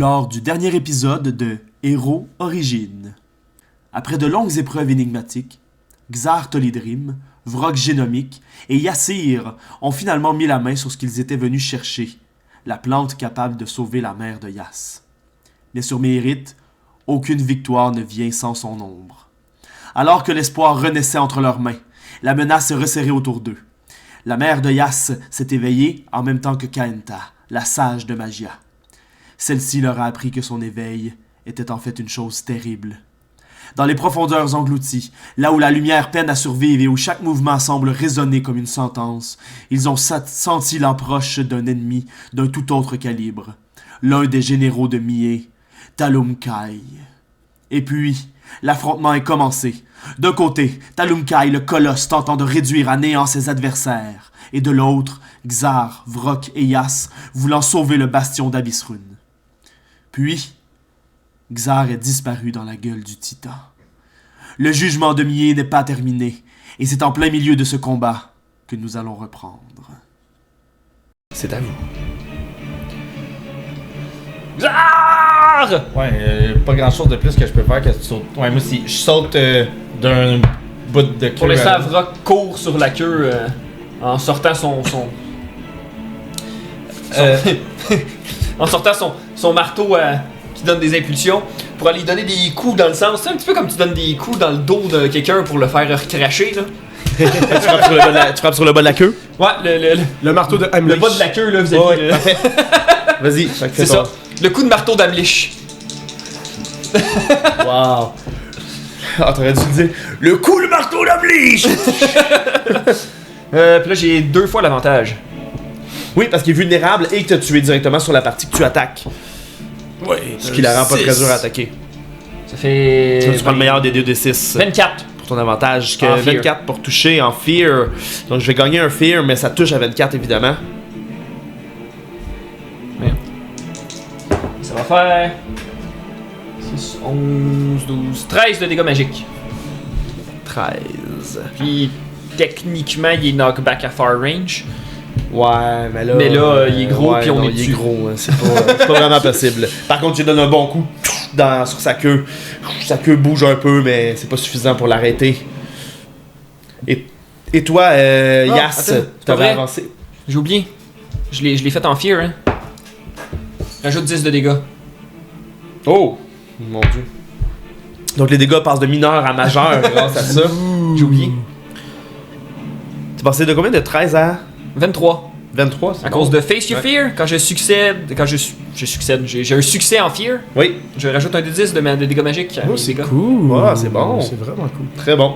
lors du dernier épisode de Héros Origines. Après de longues épreuves énigmatiques, Xar Tolidrim, Vrock Génomique et Yassir ont finalement mis la main sur ce qu'ils étaient venus chercher, la plante capable de sauver la mère de Yass. Mais sur Mérite, aucune victoire ne vient sans son ombre. Alors que l'espoir renaissait entre leurs mains, la menace se resserrait autour d'eux. La mère de Yass s'est éveillée en même temps que Kaenta, la sage de Magia. Celle-ci leur a appris que son éveil était en fait une chose terrible. Dans les profondeurs englouties, là où la lumière peine à survivre et où chaque mouvement semble résonner comme une sentence, ils ont senti l'approche d'un ennemi d'un tout autre calibre, l'un des généraux de Mie, Talumkai. Et puis, l'affrontement est commencé. D'un côté, Talumkai, le colosse, tentant de réduire à néant ses adversaires, et de l'autre, Xar, Vrock et Yass, voulant sauver le bastion d'Abyssrune. Puis, Xar est disparu dans la gueule du titan. Le jugement de Mie n'est pas terminé, et c'est en plein milieu de ce combat que nous allons reprendre. C'est à vous. Xar! Ouais, pas grand chose de plus que je peux faire que tu sautes. Ouais, moi aussi, je saute d'un bout de queue. Pour l'instant, Vrock court sur la queue en sortant en sortant son marteau qui donne des impulsions pour aller donner des coups dans le sens. C'est un petit peu comme tu donnes des coups dans le dos de quelqu'un pour le faire recracher, là. Tu frappes sur le bas de la queue? Ouais, Le marteau de le Heimlich. bas de la queue, là, vous avez Ouais, parfait. Vas-y, c'est ça. Le coup de marteau d'Amlich. Wow. Ah, t'aurais dû le dire. Le coup de marteau d'Amlich! Puis là, j'ai 2 fois l'avantage. Oui, parce qu'il est vulnérable et que t'as tué directement sur la partie que tu attaques. Oui. Ce qui la rend pas très dur à attaquer. Ça fait. Tu prends le meilleur des 2d6 24. pour ton avantage. Que En fear. 24 pour toucher en fear. Donc je vais gagner un fear, mais ça touche à 24 évidemment. Ça va faire 6, 11, 12, 13 de dégâts magiques. 13. Puis techniquement, il est knockback à far range. Ouais, mais là. Il est gros, puis on non, est il est dessus. gros, hein, c'est pas vraiment possible. Par contre, tu lui donnes un bon coup sur sa queue. Sa queue bouge un peu, mais c'est pas suffisant pour l'arrêter. Et toi, Yass, attends, t'avais vrai? avancé. J'ai oublié. Je l'ai fait en fear, hein. Rajoute 10 de dégâts. Oh! Mon dieu. Donc les dégâts passent de mineur à majeur grâce à ça. J'ai oublié. Tu passé de combien? De 13 à 23. 23? c'est À bon. cause de Face Your Ouais. Fear, quand je succède. Quand je succède, j'ai un succès en fear. Oui, Je rajoute un de 10 de dégâts magiques. à Oh, mes c'est dégâts. cool. Ah, c'est bon. C'est vraiment cool. très bon.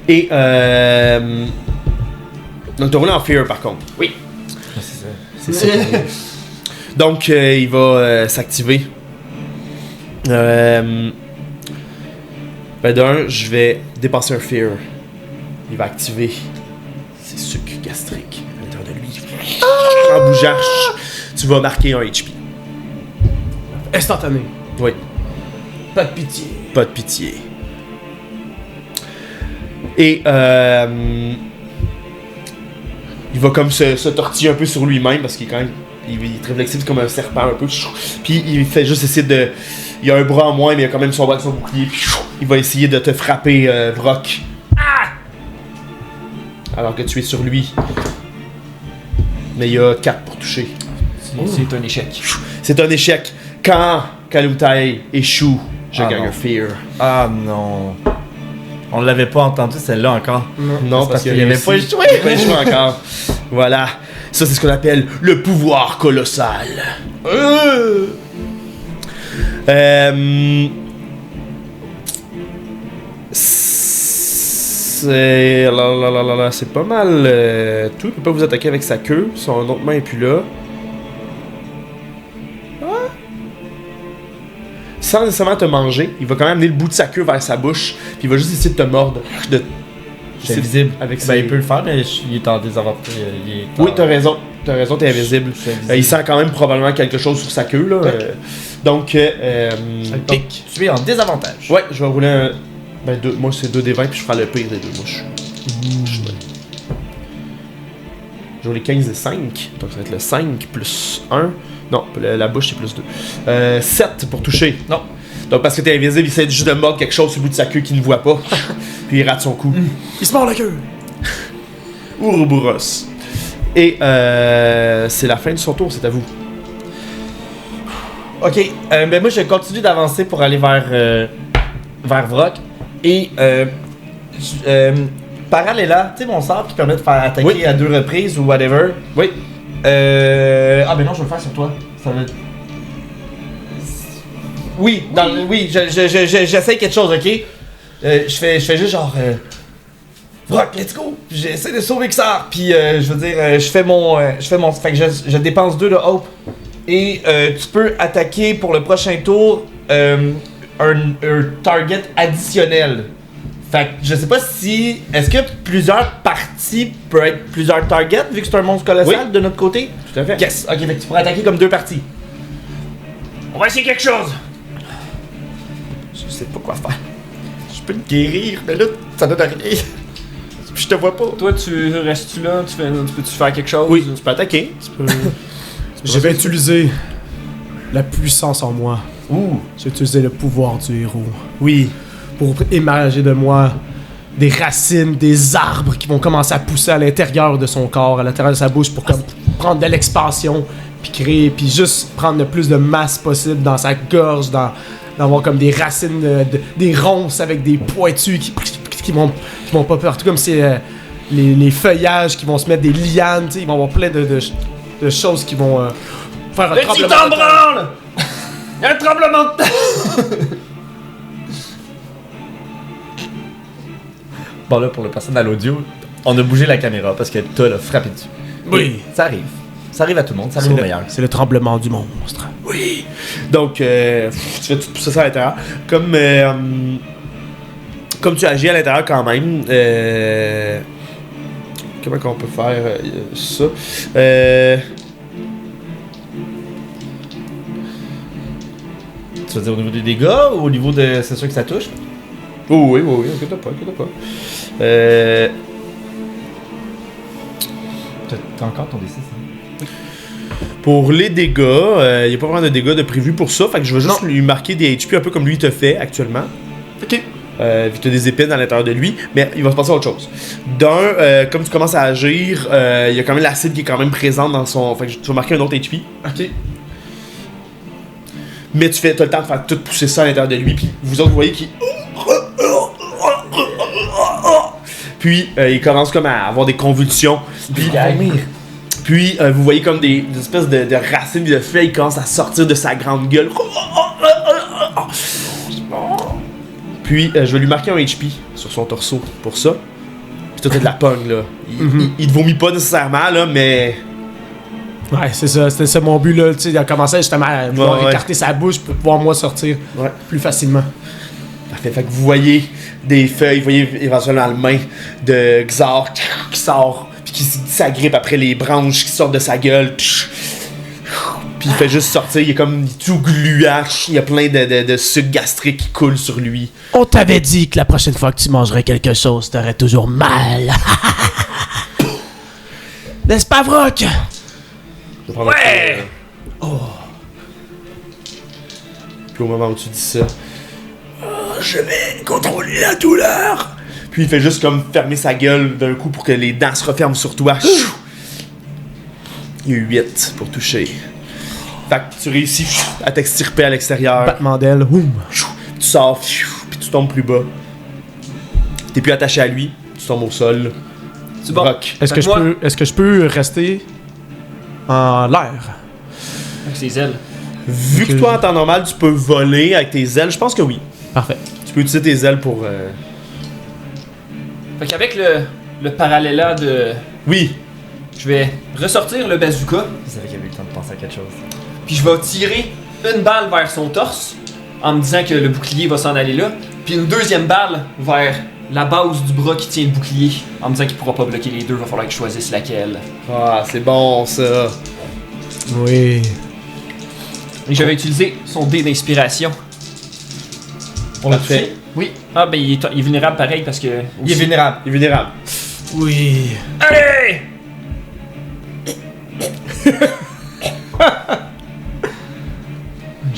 Et donc t'as roulé en fear par contre. Oui. C'est ça. Donc il va s'activer. Ben d'un, je vais dépasser un fear. Il va activer ses sucs gastriques à l'intérieur de lui. En bougeant, tu vas marquer un HP. Instantané. Oui, Pas de pitié. pas de pitié. Et il va comme se tortiller un peu sur lui-même parce qu'il est quand même il est très flexible comme un serpent un peu. Puis il fait juste essayer de. Il a un bras en moins, mais il a quand même son bras avec son bouclier. Puis il va essayer de te frapper, Vrock. Alors que tu es sur lui. Mais il y a 4 pour toucher. C'est un échec. C'est un échec. Quand Kalumtai échoue, je Ah gagne non. un fear. Ah non. On l'avait pas entendu celle-là encore. Non, parce qu'il avait pas échoué. Il a pas échoué encore. Voilà. Ça, c'est ce qu'on appelle le pouvoir colossal. C'est pas mal tout. Il peut pas vous attaquer avec sa queue. Son autre main est plus là. Ah. Sans nécessairement te manger, il va quand même amener le bout de sa queue vers sa bouche. Puis il va juste essayer de te mordre. C'est invisible. Avec Ben, ses- il peut le faire, mais il est en désavantage. Oui, t'as raison. T'as raison, t'es invisible. Je suis invisible. Il sent quand même probablement quelque chose sur sa queue, là. Donc, Donc, tu es en désavantage. ouais, je vais rouler un. Ben, moi, c'est 2d20, puis je ferai le pire des deux. Moi, je vais rouler 15 et 5. Donc, ça va être le 5 plus 1. Non, la bouche c'est plus 2. 7 pour toucher. Non. Donc parce que t'es invisible, il essaie juste de mordre quelque chose sur le bout de sa queue qu'il ne voit pas. Puis il rate son coup. Il se mord la queue. Ouroboros. Et c'est la fin de son tour, c'est à vous. Ok, ben moi je continue d'avancer pour aller vers Vrock. Et Paralela, tu sais mon sort qui permet de faire attaquer Oui. à 2 reprises ou whatever. Oui. Ah ben non, je vais le faire sur toi. Ça va... Oui, oui, j'essaie quelque chose, ok? Je fais juste genre... Vrock, let's go! J'essaie de sauver Xar, puis je veux dire, je fais mon... Fait que je dépense 2 de hope. Et tu peux attaquer pour le prochain tour un target additionnel. Fait que je sais pas si... Est-ce que plusieurs parties peuvent être plusieurs targets, vu que c'est un monstre colossal Oui. de notre côté? Tout à fait. Yes! Ok, fait que tu pourrais attaquer comme 2 parties. On va essayer quelque chose. Je sais pas quoi faire. Je peux le guérir, mais là, ça donne rien. Je te vois pas. Toi, tu restes-tu là? Tu peux-tu faire quelque chose? Oui, tu peux attaquer. Je vais utiliser la puissance en moi. Ouh! Je vais utiliser le pouvoir du héros. Oui. Pour émerger de moi des racines, des arbres qui vont commencer à pousser à l'intérieur de son corps, à l'intérieur de sa bouche pour comme prendre de l'expansion, puis créer, puis juste prendre le plus de masse possible dans sa gorge, d'avoir comme des racines, des ronces avec des pointus qui vont pas partout, comme si les feuillages qui vont se mettre des lianes, tu sais, ils vont avoir plein de choses qui vont faire un Le tremblement titan de terre. branle! Il y a un tremblement de terre! Bon là, pour le personne à l'audio, on a bougé la caméra parce que toi l'a frappé dessus. Oui. Ça arrive. Ça arrive à tout le monde, ça arrive au meilleur. C'est le tremblement du monstre. Oui. Donc, tu fais tout ça à l'intérieur. Comme tu agis à l'intérieur quand même, comment qu'on peut faire ça? Tu veux dire au niveau des dégâts ou au niveau de... C'est sûr que ça touche? Oh, oui, inquiète pas. T'as encore ton D6, hein? Pour les dégâts, il n'y a pas vraiment de dégâts de prévu pour ça, fait que je vais juste lui marquer des HP un peu comme lui il te fait actuellement. Ok. Vu que tu as des épines à l'intérieur de lui, mais il va se passer autre chose. Comme tu commences à agir, il y a quand même l'acide qui est quand même présente dans son. Fait que tu vas marquer un autre HP. Ok. Mais tu as le temps de faire tout pousser ça à l'intérieur de lui, puis vous autres, vous voyez qu'il. Puis il commence comme à avoir des convulsions. Puis vous voyez comme des espèces de racines de feuilles qui commencent à sortir de sa grande gueule. Puis je vais lui marquer un HP sur son torseau pour ça. Puis toi t'as de la pogne là. Il te vomit pas nécessairement là, mais. Ouais, c'est ça, c'était ça mon but là, tu sais, il a commencé justement à pouvoir ouais. écarter sa bouche pour pouvoir moi sortir Ouais. plus facilement. Parfait. Fait que vous voyez des feuilles, vous voyez éventuellement la main de Xar qui sort, puis qui s'agrippe après les branches qui sortent de sa gueule. Puis il fait juste sortir, il est comme tout gluant, il y a plein de sucre gastrique qui coule sur lui. On t'avait dit que la prochaine fois que tu mangerais quelque chose, t'aurais toujours mal. N'est-ce pas, Vrock? Ouais! Puis au moment où tu dis ça, je vais contrôler la douleur. Puis il fait juste comme fermer sa gueule d'un coup pour que les dents se referment sur toi. Il y a eu 8 pour toucher. Fait que tu réussis à t'extirper à l'extérieur. Battement d'aile, boum. Tu sors, puis tu tombes plus bas. T'es plus attaché à lui, tu tombes au sol. C'est bon. Brock. Est-ce que je peux rester en l'air? Avec ses ailes. Vu que toi en temps normal tu peux voler avec tes ailes, je pense que oui. Parfait. Tu peux utiliser tes ailes pour. Fait qu'avec le parallélat de... Oui. Je vais ressortir le bazooka, Je savais qu'il y avait eu le temps de penser à quelque chose. puis je vais tirer une balle vers son torse, en me disant que le bouclier va s'en aller là, puis une deuxième balle vers la base du bras qui tient le bouclier, en me disant qu'il pourra pas bloquer les deux, va falloir que je choisisse laquelle. Ah, c'est bon ça. Oui. Et je vais utiliser son dé d'inspiration. On l'a Parfait. touché? Oui. Ah ben il est vulnérable pareil parce que... Il est vulnérable. Il est vulnérable. Oui. Allez!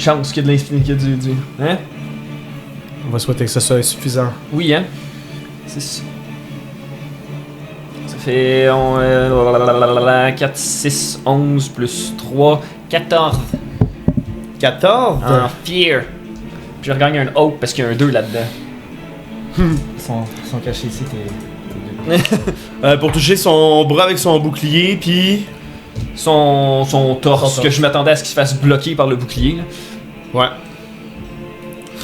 chance qu'il y a de l'infini, qu'il y a du... Hein? On va souhaiter que ça soit suffisant. Oui, hein? C'est ça. Ça fait 4, 6, 11 plus 3, 14 14. en fear. Puis je regagne un hope parce qu'il y a un 2 là-dedans. Ils sont cachés ici, tes Pour toucher son bras avec son bouclier, puis. Son torse, Son que torse. je m'attendais à ce qu'il se fasse bloquer par le bouclier. Là. Ouais.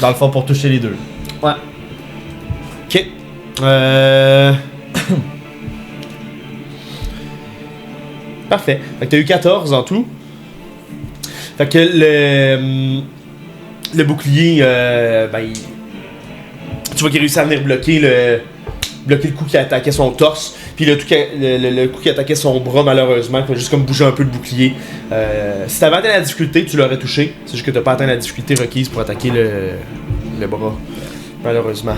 Dans le fond, pour toucher les deux. Ouais. Ok. Parfait. Fait que t'as eu 14 en tout. Fait que le bouclier, tu vois qu'il réussit à venir bloquer le coup qui attaquait son torse. Puis le coup qui attaquait son bras, malheureusement, il faut juste comme bouger un peu le bouclier. Si t'avais atteint la difficulté, tu l'aurais touché. C'est juste que t'as pas atteint la difficulté requise pour attaquer le bras. Malheureusement.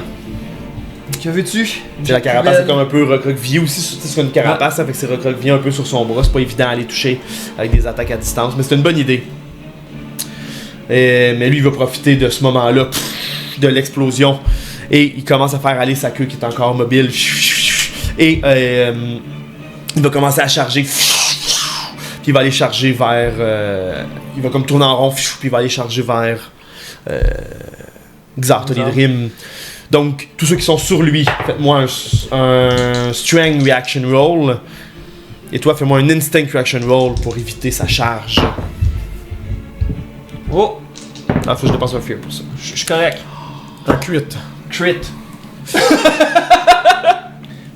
Que veux-tu? T'sais, la carapace est comme un peu recroquevillée aussi. C'est une carapace, ça fait que c'est recroquevillé un peu sur son bras. C'est pas évident à aller toucher avec des attaques à distance, mais c'est une bonne idée. Mais lui, il va profiter de ce moment-là, de l'explosion. Et il commence à faire aller sa queue qui est encore mobile. Et il va commencer à charger. Puis il va aller charger vers. Il va comme tourner en rond. Puis il va aller charger vers. Xartolidrim. Donc, tous ceux qui sont sur lui, faites-moi un Strength Reaction Roll. Et toi, fais-moi un Instinct Reaction Roll pour éviter sa charge. Oh! Ah, faut que je dépense un fear pour ça. Je suis correct. Un crit. Crit.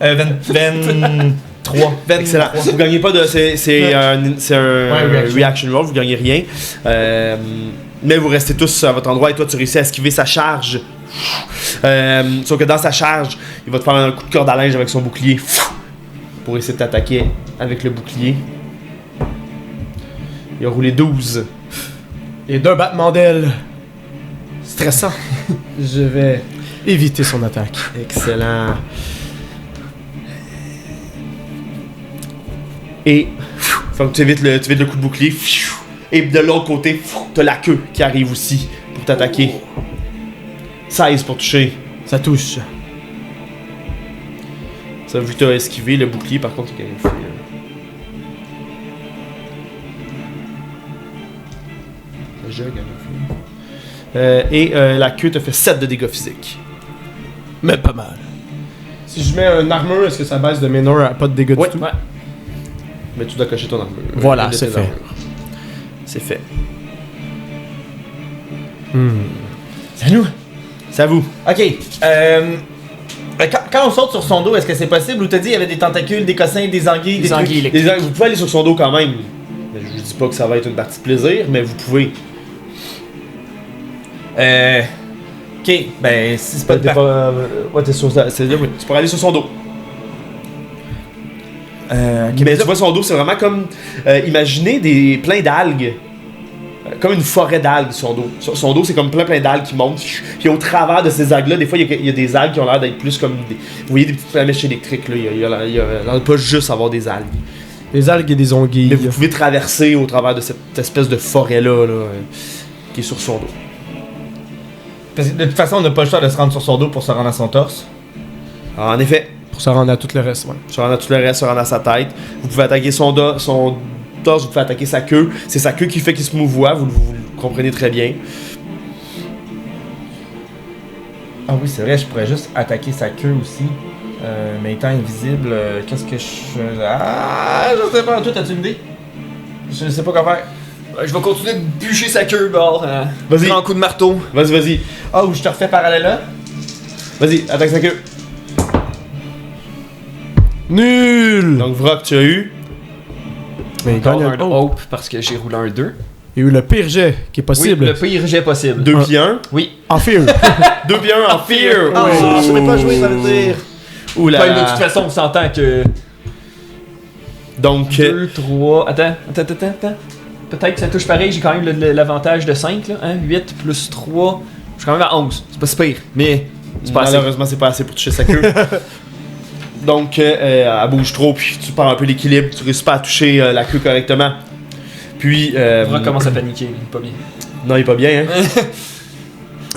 23. Excellent. Vous gagnez pas de. C'est un Ouais, reaction roll, vous gagnez rien. Mais vous restez tous à votre endroit et toi, tu réussis à esquiver sa charge. Sauf que dans sa charge, il va te faire un coup de corde à linge avec son bouclier pour essayer de t'attaquer avec le bouclier. Il a roulé 12. Et d'un battement d'aile. Stressant. Je vais éviter son attaque. Excellent. Et faut que tu évites le coup de bouclier. Et de l'autre côté, t'as la queue qui arrive aussi pour t'attaquer. 16 pour toucher. Ça touche. Ça, vu que t'as esquivé le bouclier, par contre, il a fait. Le jeu, la queue te fait 7 de dégâts physiques. Mais pas mal. Si je mets un armure, est-ce que ça baisse de menor à pas de dégâts Ouais. du tout? Ouais. Mais tu dois cocher ton armure. Voilà, De c'est tes fait. armures. C'est fait. C'est à nous. C'est à vous. Ok. Quand on saute sur son dos, est-ce que c'est possible? Ou t'as dit il y avait des tentacules, des cossins, des anguilles, Des trucs? anguilles électriques. Vous pouvez aller sur son dos quand même. Mais je vous dis pas que ça va être une partie de plaisir, mais vous pouvez. Ok, ben si c'est pas de T'es pas. Ouais, t'es sur. C'est là, oui. Tu pourrais aller sur son dos. Mais tu vois, son dos, c'est vraiment comme. Imaginez plein d'algues. Comme une forêt d'algues, son dos. Son dos, c'est comme plein d'algues qui montent. Puis au travers de ces algues-là, des fois, il y a des algues qui ont l'air d'être plus comme des. Vous voyez des petites flamèches électriques, là. Il y a pas juste avoir des algues. Des algues et des anguilles. Mais vous pouvez traverser au travers de cette espèce de forêt-là, qui est sur son dos. Parce que de toute façon, on n'a pas le choix de se rendre sur son dos pour se rendre à son torse. Alors, en effet, Pour se rendre à tout le reste, ouais. se rendre à tout le reste, se rendre à sa tête. Vous pouvez attaquer son torse, vous pouvez attaquer sa queue. C'est sa queue qui fait qu'il se mouvoie, vous le comprenez très bien. Ah oui, c'est vrai, je pourrais juste attaquer sa queue aussi. Mais étant invisible, qu'est-ce que je... Ah, je sais pas. Toi, t'as-tu une idée? Je sais pas quoi faire. Je vais continuer de bûcher sa queue, bord. Vas-y. Grand coup de marteau. Vas-y. Ah, ou je te refais parallèle là? Vas-y, attaque sa queue. Nul! Donc, Vrock, tu as eu. Mais il gagne Encore un un hope. hope parce que j'ai roulé un 2. Il y a eu le pire jet qui est possible. Oui, le pire jet possible. 2 puis 1. Oui. En fear. 2 puis 1 en fear. Ah, je n'ai pas joué, ça veut dire. Oula. Enfin, de toute façon, on s'entend que. Donc, 2, 3. Attends. Peut-être que ça touche pareil, j'ai quand même l'avantage de 5, là. Hein? 8 plus 3. Je suis quand même à 11. C'est pas si pire. Mais. C'est pas assez. malheureusement, c'est pas assez pour toucher sa queue. Donc, elle bouge trop, puis tu perds un peu l'équilibre, tu réussis pas à toucher la queue correctement. Puis, Vrock commence à paniquer, il est pas bien. Non, il est pas bien, hein?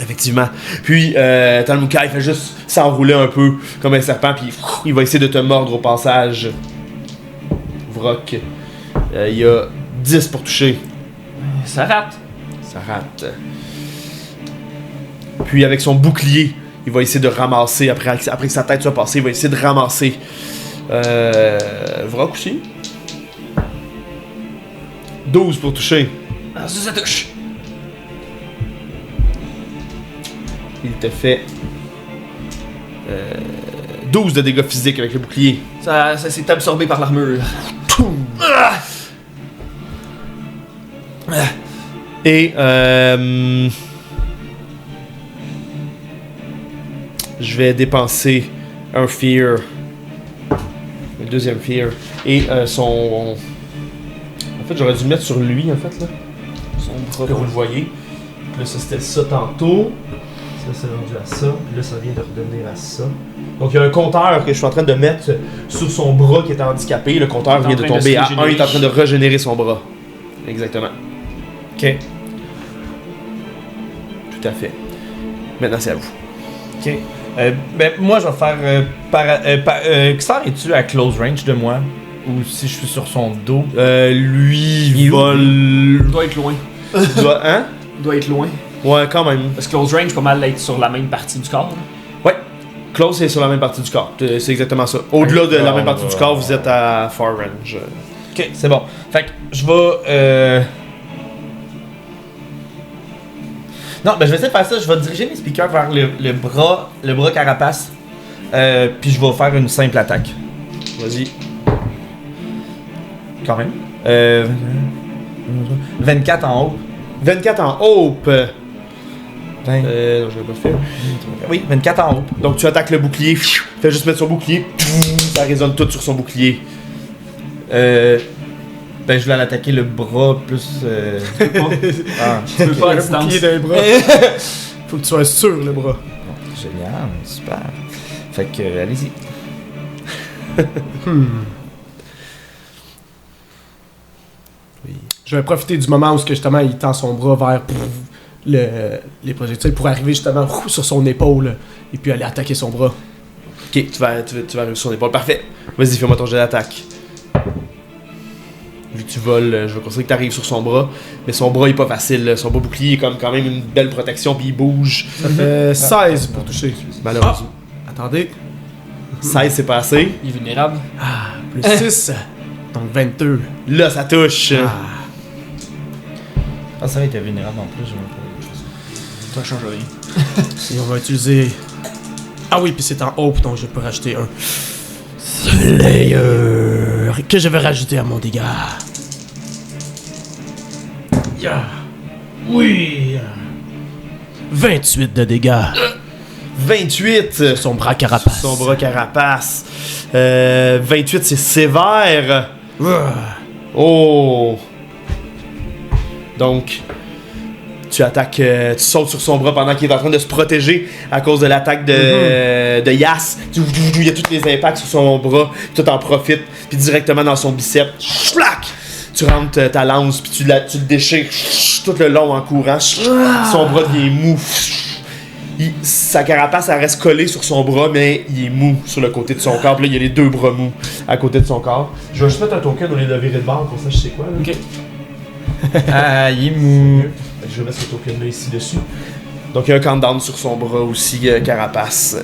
Effectivement. Puis, Talmukai fait juste s'enrouler un peu comme un serpent, puis il va essayer de te mordre au passage. Vrock. Il y a 10 pour toucher. Ça rate. Ça rate. Puis, avec son bouclier, il va essayer de ramasser, après que sa tête soit passée, il va essayer de ramasser. Vrock aussi. 12 pour toucher. Ah, ça touche. Il te fait 12 de dégâts physiques avec le bouclier. Ça s'est absorbé par l'armure. Et je vais dépenser un fear. Le deuxième fear. Et son... En fait, j'aurais dû le mettre sur lui, en fait, là. Son bras, vous le voyez. Là, ça, c'était ça tantôt. Ça, c'est rendu à ça. Puis là, ça vient de redevenir à ça. Donc, il y a un compteur que je suis en train de mettre sur son bras qui est handicapé. Le compteur vient de tomber à 1. Il est en train de régénérer son bras. Exactement. Ok. Tout à fait. Maintenant, c'est à vous. Ok. Ben, moi, je vais faire. Xar, es-tu à close range de moi? Ou si je suis sur son dos? Lui, Il est où, vole. Doit être loin. Hein? Doit être loin. Ouais, quand même. Parce que close range, pas mal être sur la même partie du corps. Là. Ouais. Close, c'est sur la même partie du corps. C'est exactement ça. Au-delà de la même partie du corps, vous êtes à far range. Ok, c'est bon. Fait que je vais. Non, ben je vais essayer de faire ça. Je vais diriger mes speakers vers le bras carapace. Puis je vais faire une simple attaque. Vas-y. Quand même. 24 en haut. 24 en hope. 20. Non, je vais pas faire. Oui, 24 en haut. Donc tu attaques le bouclier. Fais juste mettre son bouclier. Ça résonne tout sur son bouclier. Ben je voulais l'attaquer le bras plus. Ah, Tu peux pas à Le distance. bouclier d'un bras. Faut que tu sois sûr, le bras. génial, super. Fait que allez-y. Je vais profiter du moment où justement il tend son bras vers les projectiles pour arriver justement sur son épaule et puis aller attaquer son bras. Ok, tu vas arriver sur son épaule. Parfait. Vas-y, fais-moi ton jet d'attaque. Vu que tu voles, je vais considérer que tu arrives sur son bras. Mais son bras est pas facile. Son bras bouclier est comme quand même une belle protection, puis il bouge. Ça fait 16 pour toucher. Malheureusement. Attendez. 16, c'est pas assez. Il est vulnérable. Plus 6. Donc 22. Là, ça touche. Ah, ça va être vulnérable en plus, j'ai même pas. Ça change rien. Et on va utiliser. Ah oui, puis c'est en hope, donc je peux rajouter un Slayer que je vais rajouter à mon dégât. Yeah. Oui. 28 de dégâts. 28. Son bras carapace. Son bras carapace. 28, c'est sévère. Oh. Donc, tu attaques, tu sautes sur son bras pendant qu'il est en train de se protéger à cause de l'attaque de Yas. Il y a tous les impacts sur son bras, tu t'en profites, puis directement dans son biceps, flac! Tu rentres ta lance, puis tu le déchires tout le long en courant. Son bras devient mou. Sa carapace, elle reste collée sur son bras, mais il est mou sur le côté de son corps. Puis là, il y a les deux bras mous à côté de son corps. Je vais juste mettre un token au lieu de virer de bord pour ça, je sais quoi. Là. Ok. Ah, il est mou. Je vais mettre ce token-là ici dessus. Donc il y a un countdown sur son bras aussi, carapace.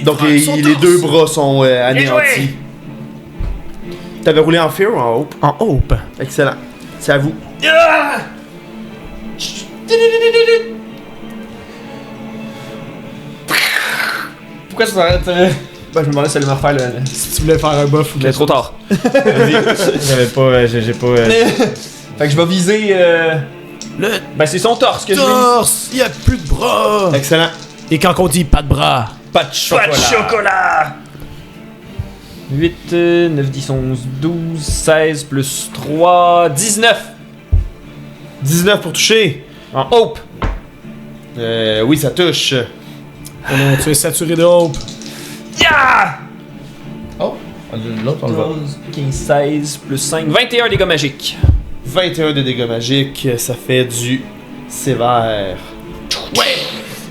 Donc les deux bras sont anéantis. T'avais roulé en fear ou en hope? En hope. Excellent. C'est à vous. Pourquoi ça s'arrête? Ben, je me demandais si ça allait me refaire le. Si tu voulais faire un buff ou Mais trop tard. J'avais pas. J'ai pas. Fait que je vais viser. Le Ben, c'est son torse que je vise. torse, il y a plus de bras. Excellent. Et quand on dit pas de bras, Pas de chocolat. 8, 9, 10, 11, 12, 16 plus 3, 19 19 pour toucher. en hope. Oui, ça touche. oh non, tu es saturé de hope. Yeah! Oh, l'autre on le voit. 12, 15, 16 plus 5, 21 dégâts magiques. 21 de dégâts magiques, ça fait du sévère. Ouais!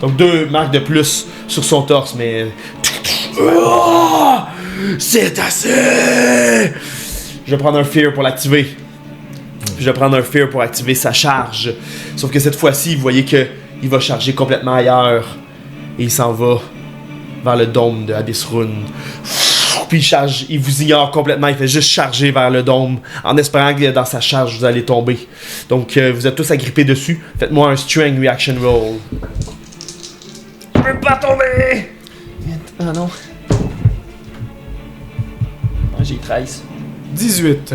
Donc 2 marques de plus sur son torse, mais... Oh! C'est assez! Je vais prendre un Fear pour l'activer. Puis je vais prendre un Fear pour activer sa charge. Sauf que cette fois-ci, vous voyez que il va charger complètement ailleurs. Et il s'en va vers le dôme de Abyss Rune. Puis il charge, il vous ignore complètement, il fait juste charger vers le dôme, en espérant que dans sa charge, vous allez tomber. Donc vous êtes tous agrippés dessus. Faites-moi un Strength Reaction Roll. Je veux pas tomber! Ah non. Ah, j'ai 13. 18.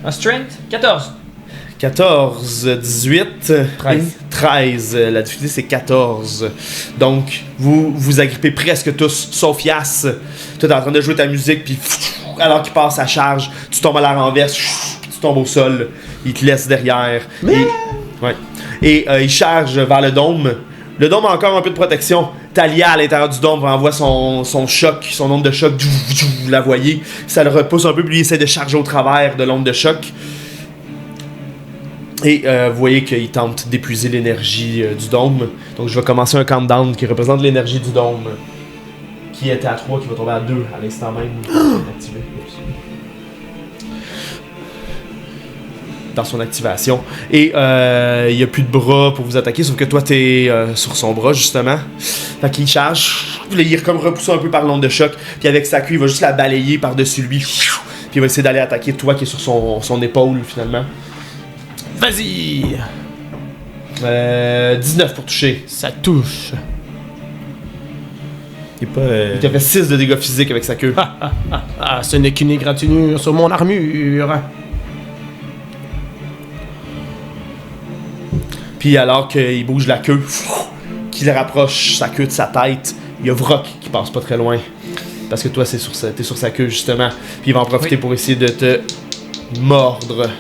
En strength, 14. 14, 18, 13. 13. La difficulté c'est 14. Donc, vous agrippez presque tous, sauf Yas. Toi t'es en train de jouer ta musique, puis alors qu'il passe sa charge, tu tombes à la renverse, puis tu tombes au sol. Il te laisse derrière. Et il charge vers le dôme. Le dôme a encore un peu de protection. Talia à l'intérieur du dôme envoie son choc, son onde de choc. Vous la voyez. Ça le repousse un peu, puis lui il essaie de charger au travers de l'onde de choc. Et vous voyez qu'il tente d'épuiser l'énergie du dôme. Donc je vais commencer un countdown qui représente l'énergie du dôme. Qui était à 3, qui va tomber à 2 à l'instant même. Activé. Dans son activation. Et il n'y a plus de bras pour vous attaquer, sauf que toi t'es sur son bras justement. Fait qu'il charge. Il est comme repoussé un peu par l'onde de choc. Puis avec sa queue, il va juste la balayer par-dessus lui. Puis il va essayer d'aller attaquer toi qui est sur son épaule finalement. Vas-y! 19 pour toucher. Ça touche. Il t'a fait 6 de dégâts physiques avec sa queue. Ah, ce n'est qu'une égratignure sur mon armure. Puis alors qu'il bouge la queue, qu'il rapproche sa queue de sa tête, il y a Vrock qui passe pas très loin. Parce que toi, t'es sur sa queue justement. Puis il va en profiter pour essayer de te mordre.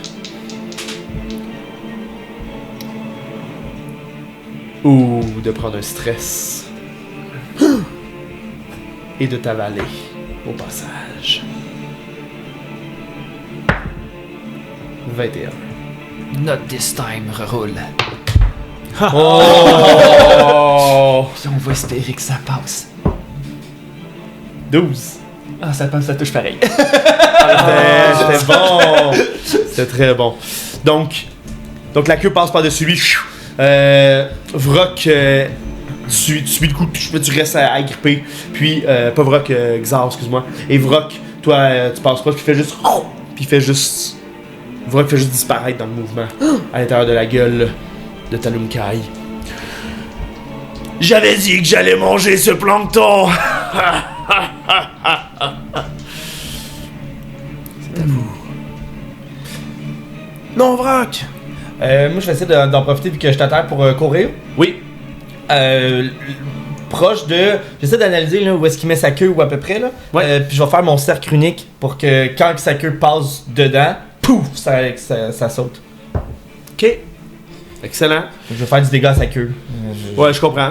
Ou de prendre un stress. Et de t'avaler au passage. 21. Not this time, reroule. Oh! Puis on va espérer que ça passe. 12. Ah, ça passe, ça touche pareil. C'était bon! C'était très bon. Donc la queue passe par-dessus lui. Vrock, tu suis le coup, tu restes agrippé. Puis, pas Vrock, Xar, excuse-moi. Et Vrock, toi, tu passes pas, puis il fait juste. Vrock fait juste disparaître dans le mouvement, à l'intérieur de la gueule de Talumkai. J'avais dit que j'allais manger ce plancton! C'est à vous. Non, Vrock! Moi, je vais essayer d'en profiter vu que je t'attends pour courir. Oui. Proche de... J'essaie d'analyser là, où est-ce qu'il met sa queue ou à peu près. Là. Ouais. Puis je vais faire mon cercle unique pour que quand sa queue passe dedans, pouf, ça saute. Ok. Excellent. Je vais faire du dégât à sa queue. Ouais, je comprends.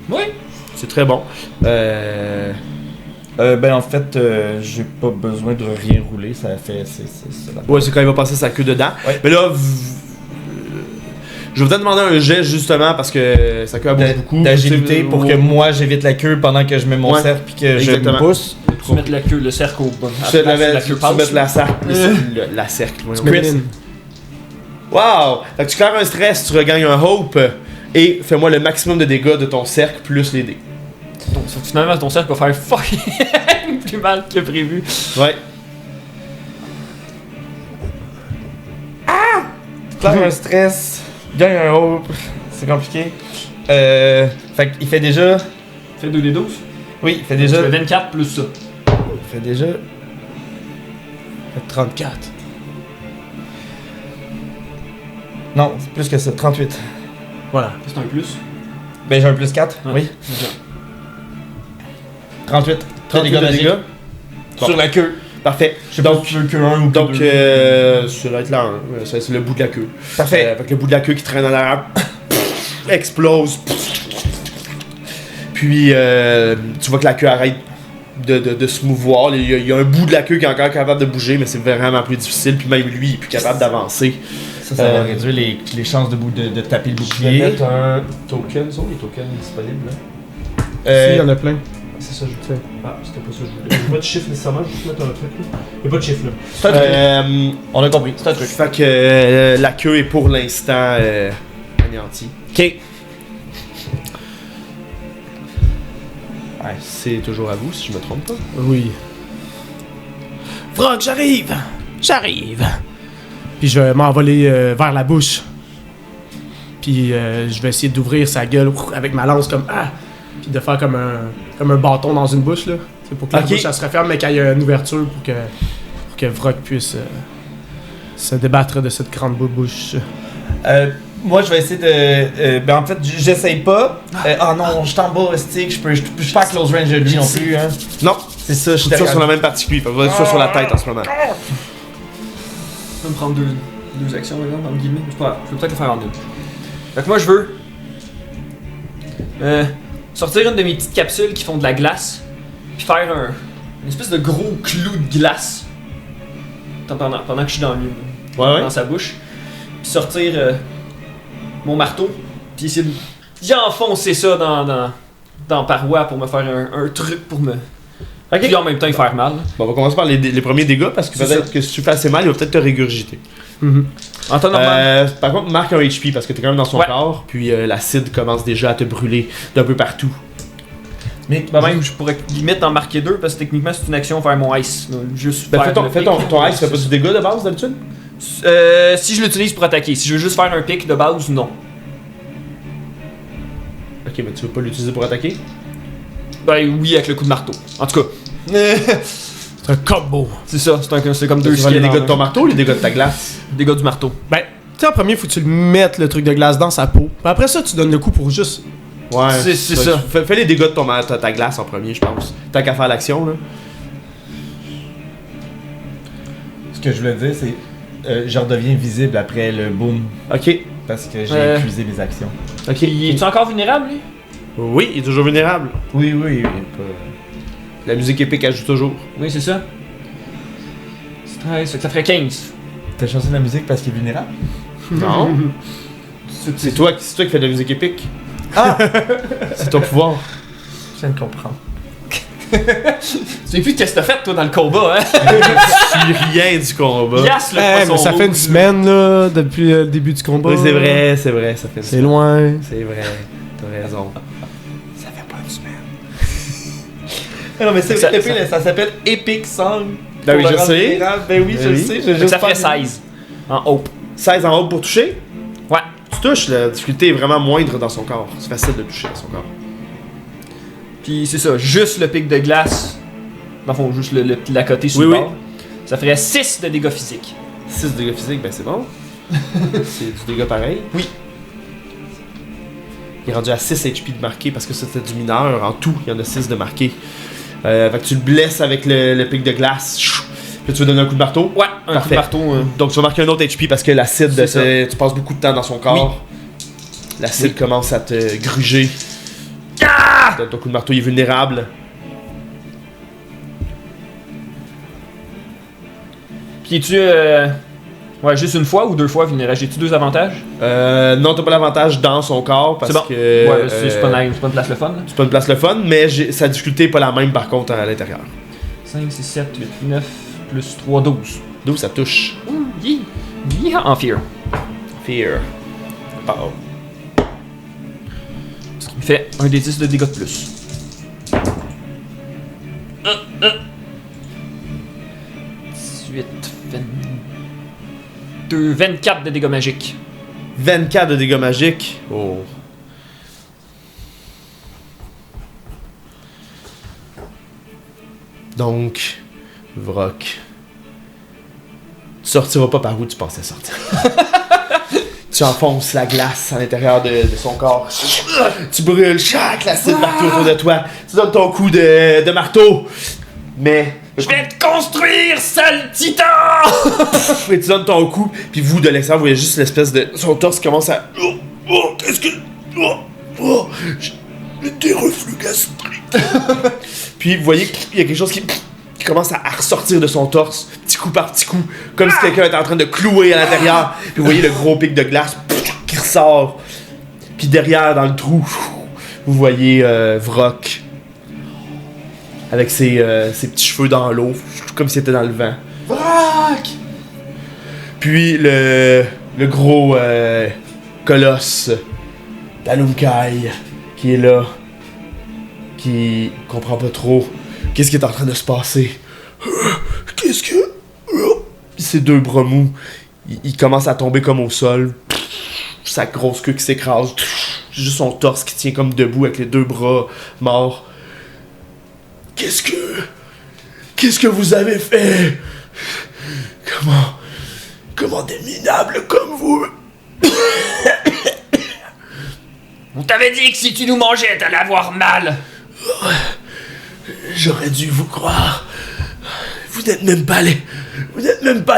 Oui. C'est très bon. Ben en fait, j'ai pas besoin de rien rouler, ça fait... c'est la... Ouais, c'est quand il va passer sa queue dedans. Ouais. Mais là, je vais te demander un jet justement parce que sa queue a beaucoup. D'agilité pour que moi j'évite la queue pendant que je mets mon cercle puis que Exactement. je me pousse. Tu mets la queue, le cercle au bon. Tu mets la queue tu passe. mets la cercle. La cercle. Tu mets in. Wow! Fait que tu claires un stress, tu regagnes un hope et fais-moi le maximum de dégâts de ton cercle plus les dés. Donc, finalement, ton cercle va faire fucking plus mal que prévu. Ouais. Claire un stress, gagne un hope, c'est compliqué. Fait qu'il fait déjà... Fais 2d12. Oui, il fait Tu déjà... fais 24 plus ça. Il fait déjà... Fait 34. Non, c'est plus que ça, 38. Voilà. C'est un plus. Ben j'ai un plus 4, Ouais. oui. 38. 38 dégâts de magiques. dégâts. Sur la queue. Parfait. Je sais pas si tu veux que 1 ou que Donc, 2. ça va être là, c'est le bout de la queue. Parfait. Avec le bout de la queue qui traîne en arrière, explose. Puis, tu vois que la queue arrête de se mouvoir. Il y a un bout de la queue qui est encore capable de bouger, mais c'est vraiment plus difficile. Puis même lui, il est plus capable d'avancer. Ça va réduire les chances de taper le Je vais bouclier. mettre un token. Sont les tokens disponibles là? Si, il y en a plein. C'est ça, je sais. Ah, c'était pas ça que je voulais. Il n'y a pas de chiffre nécessairement, je vais juste mettre un truc. Il n'y a pas de chiffre là. C'est un truc. On a compris, c'est un truc. Fait que la queue est pour l'instant anéantie. Ok. Ouais, c'est toujours à vous si je me trompe pas. Oui. Frog, j'arrive! J'arrive! Puis je vais m'envoler vers la bouche. Puis je vais essayer d'ouvrir sa gueule avec ma lance comme ah! Puis de faire comme un bâton dans une bouche là. C'est pour que la Ok. bouche elle se referme mais qu'il y ait une ouverture pour que Vrock puisse se débattre de cette grande bouche. Moi, je vais essayer de. Ben, en fait, j'essaye pas. Ah non, je suis en bas, stick. Je peux pas close range de lui non plus. Hein. Non, C'est ça, je suis je suis sur la même partie que lui. Fait que vous êtes sur la tête en ce moment. Je vais me prendre deux actions, par exemple, entre guillemets. C'est pas grave, je vais peut-être le faire en une. Fait que moi, je veux sortir une de mes petites capsules qui font de la glace, puis faire une espèce de gros clou de glace pendant que je suis dans Ouais. sa bouche, puis sortir mon marteau, puis essayer d'y enfoncer ça dans la paroi pour me faire un truc pour me... Puis en même temps, y faire mal. Bon, on va commencer par les premiers dégâts parce que C'est peut-être ça. que si tu fais assez mal, il va peut-être te régurgiter. En temps normal. Par contre, marque un HP parce que t'es quand même dans son Ouais. corps, puis l'acide commence déjà à te brûler d'un peu partout. Mais Même, je pourrais limite en marquer deux parce que techniquement, c'est une action faire mon ice. Donc, juste Ben, faire le fais pic. ton ice, fait pas du dégât de base d'habitude? Si je l'utilise pour attaquer, si je veux juste faire un pic de base, non. Ok, mais tu veux pas l'utiliser pour attaquer? Ben oui, avec le coup de marteau. En tout cas, C'est un combo. c'est ça, c'est comme deux Tu vas les skills en dégâts de ton un. marteau ou les dégâts de ta glace? Dégâts du marteau. Ben, tu sais, en premier, faut que tu le mettes le truc de glace dans sa peau. Puis après ça, tu donnes le coup pour juste. Ouais, C'est ça. Fais les dégâts de ta glace en premier, je pense. Tant qu'à faire l'action, là. ce que je voulais dire, c'est. Je redeviens visible après le boom. Ok. Parce que j'ai épuisé mes actions. Ok. Il est-tu encore vulnérable, lui? Oui, il est toujours vulnérable. Oui. La musique épique ajoute toujours. Oui, c'est ça. 13, fait que ça ferait 15. T'as chancé de la musique parce qu'il est vulnérable? Non. c'est toi qui fais de la musique épique. Ah! C'est ton pouvoir. Je viens de comprendre. Tu sais plus qu'est-ce que t'as fait, toi, dans le combat, hein? Je suis rien du combat. Yes, le Eh, poisson mais ça fait une rouge. semaine, là, depuis le début du combat. Oui, c'est vrai, ça fait une C'est semaine. loin. C'est vrai, t'as raison. Ça fait pas une semaine. Non, mais c'est Ça- vrai, ça s'appelle Epic Song. Ben oui, Pour je le rendre sais. vulnérable. Ben oui, je Oui. le sais. Fait que ça ferait 16. En hope. 16 en haut pour toucher. Ouais. Tu touches, la difficulté est vraiment moindre dans son corps. C'est facile de toucher dans son corps. Puis c'est ça, juste le pic de glace. Dans le fond, juste la côté sur Oui, le oui. bord. Ça ferait 6 de dégâts physiques. 6 de dégâts physiques, ben c'est bon. C'est du dégât pareil. Oui. Il est rendu à 6 HP de marqué parce que c'était du mineur. En tout, il y en a 6 de marqué. Fait que tu le blesses avec le pic de glace. Chou. Puis tu veux donner un coup de marteau. Ouais, un coup Parfait. de marteau. Donc tu vas marquer un autre HP parce que l'acide, C'est ça. tu passes beaucoup de temps dans son corps. L'acide commence à te gruger. Ton coup de marteau il est vulnérable. Puis es-tu. Ouais, juste une fois ou deux fois vulnérable? J'ai-tu deux avantages? Non, t'as pas l'avantage dans son corps parce C'est bon. que. Ouais, c'est pas une place le fun. Là. C'est pas une place le fun, mais sa difficulté est pas la même par contre à l'intérieur. 5, 6, 7, 8, 9, plus 3, 12. D'où ça touche. En fear. Fear. Oh. Ce qui me fait un des 10 de dégâts de plus. 18, 22, 24 de dégâts magiques. 24 de dégâts magiques. Oh. Donc, Vrock. Tu sortiras pas par où tu pensais sortir. Tu enfonces la glace à l'intérieur de son corps. Tu brûles chaque l'acide partout autour de toi. Tu donnes ton coup de marteau. Mais. Je vais te construire, sale titan! Et tu donnes ton coup, puis vous de l'extérieur, vous voyez juste l'espèce de. Son torse commence à. Oh, qu'est-ce que. Des reflux gastriques. Puis vous voyez qu'il y a quelque chose qui commence à ressortir de son torse, petit coup par petit coup, comme si quelqu'un était en train de clouer à l'intérieur. Puis vous voyez le gros pic de glace qui ressort. Puis derrière, dans le trou, vous voyez Vrock avec ses petits cheveux dans l'eau, comme s'il était dans le vent. Vrock! Puis le gros colosse d'Alumkai qui est là, qui comprend pas trop qu'est-ce qui est en train de se passer. Qu'est-ce que... Ses deux bras mous, il commence à tomber comme au sol. Sa grosse queue qui s'écrase. Juste son torse qui tient comme debout avec les deux bras morts. Qu'est-ce que vous avez fait? Comment des minables comme vous? On t'avait dit que si tu nous mangeais, t'allais avoir mal. J'aurais dû vous croire. Vous n'êtes même pas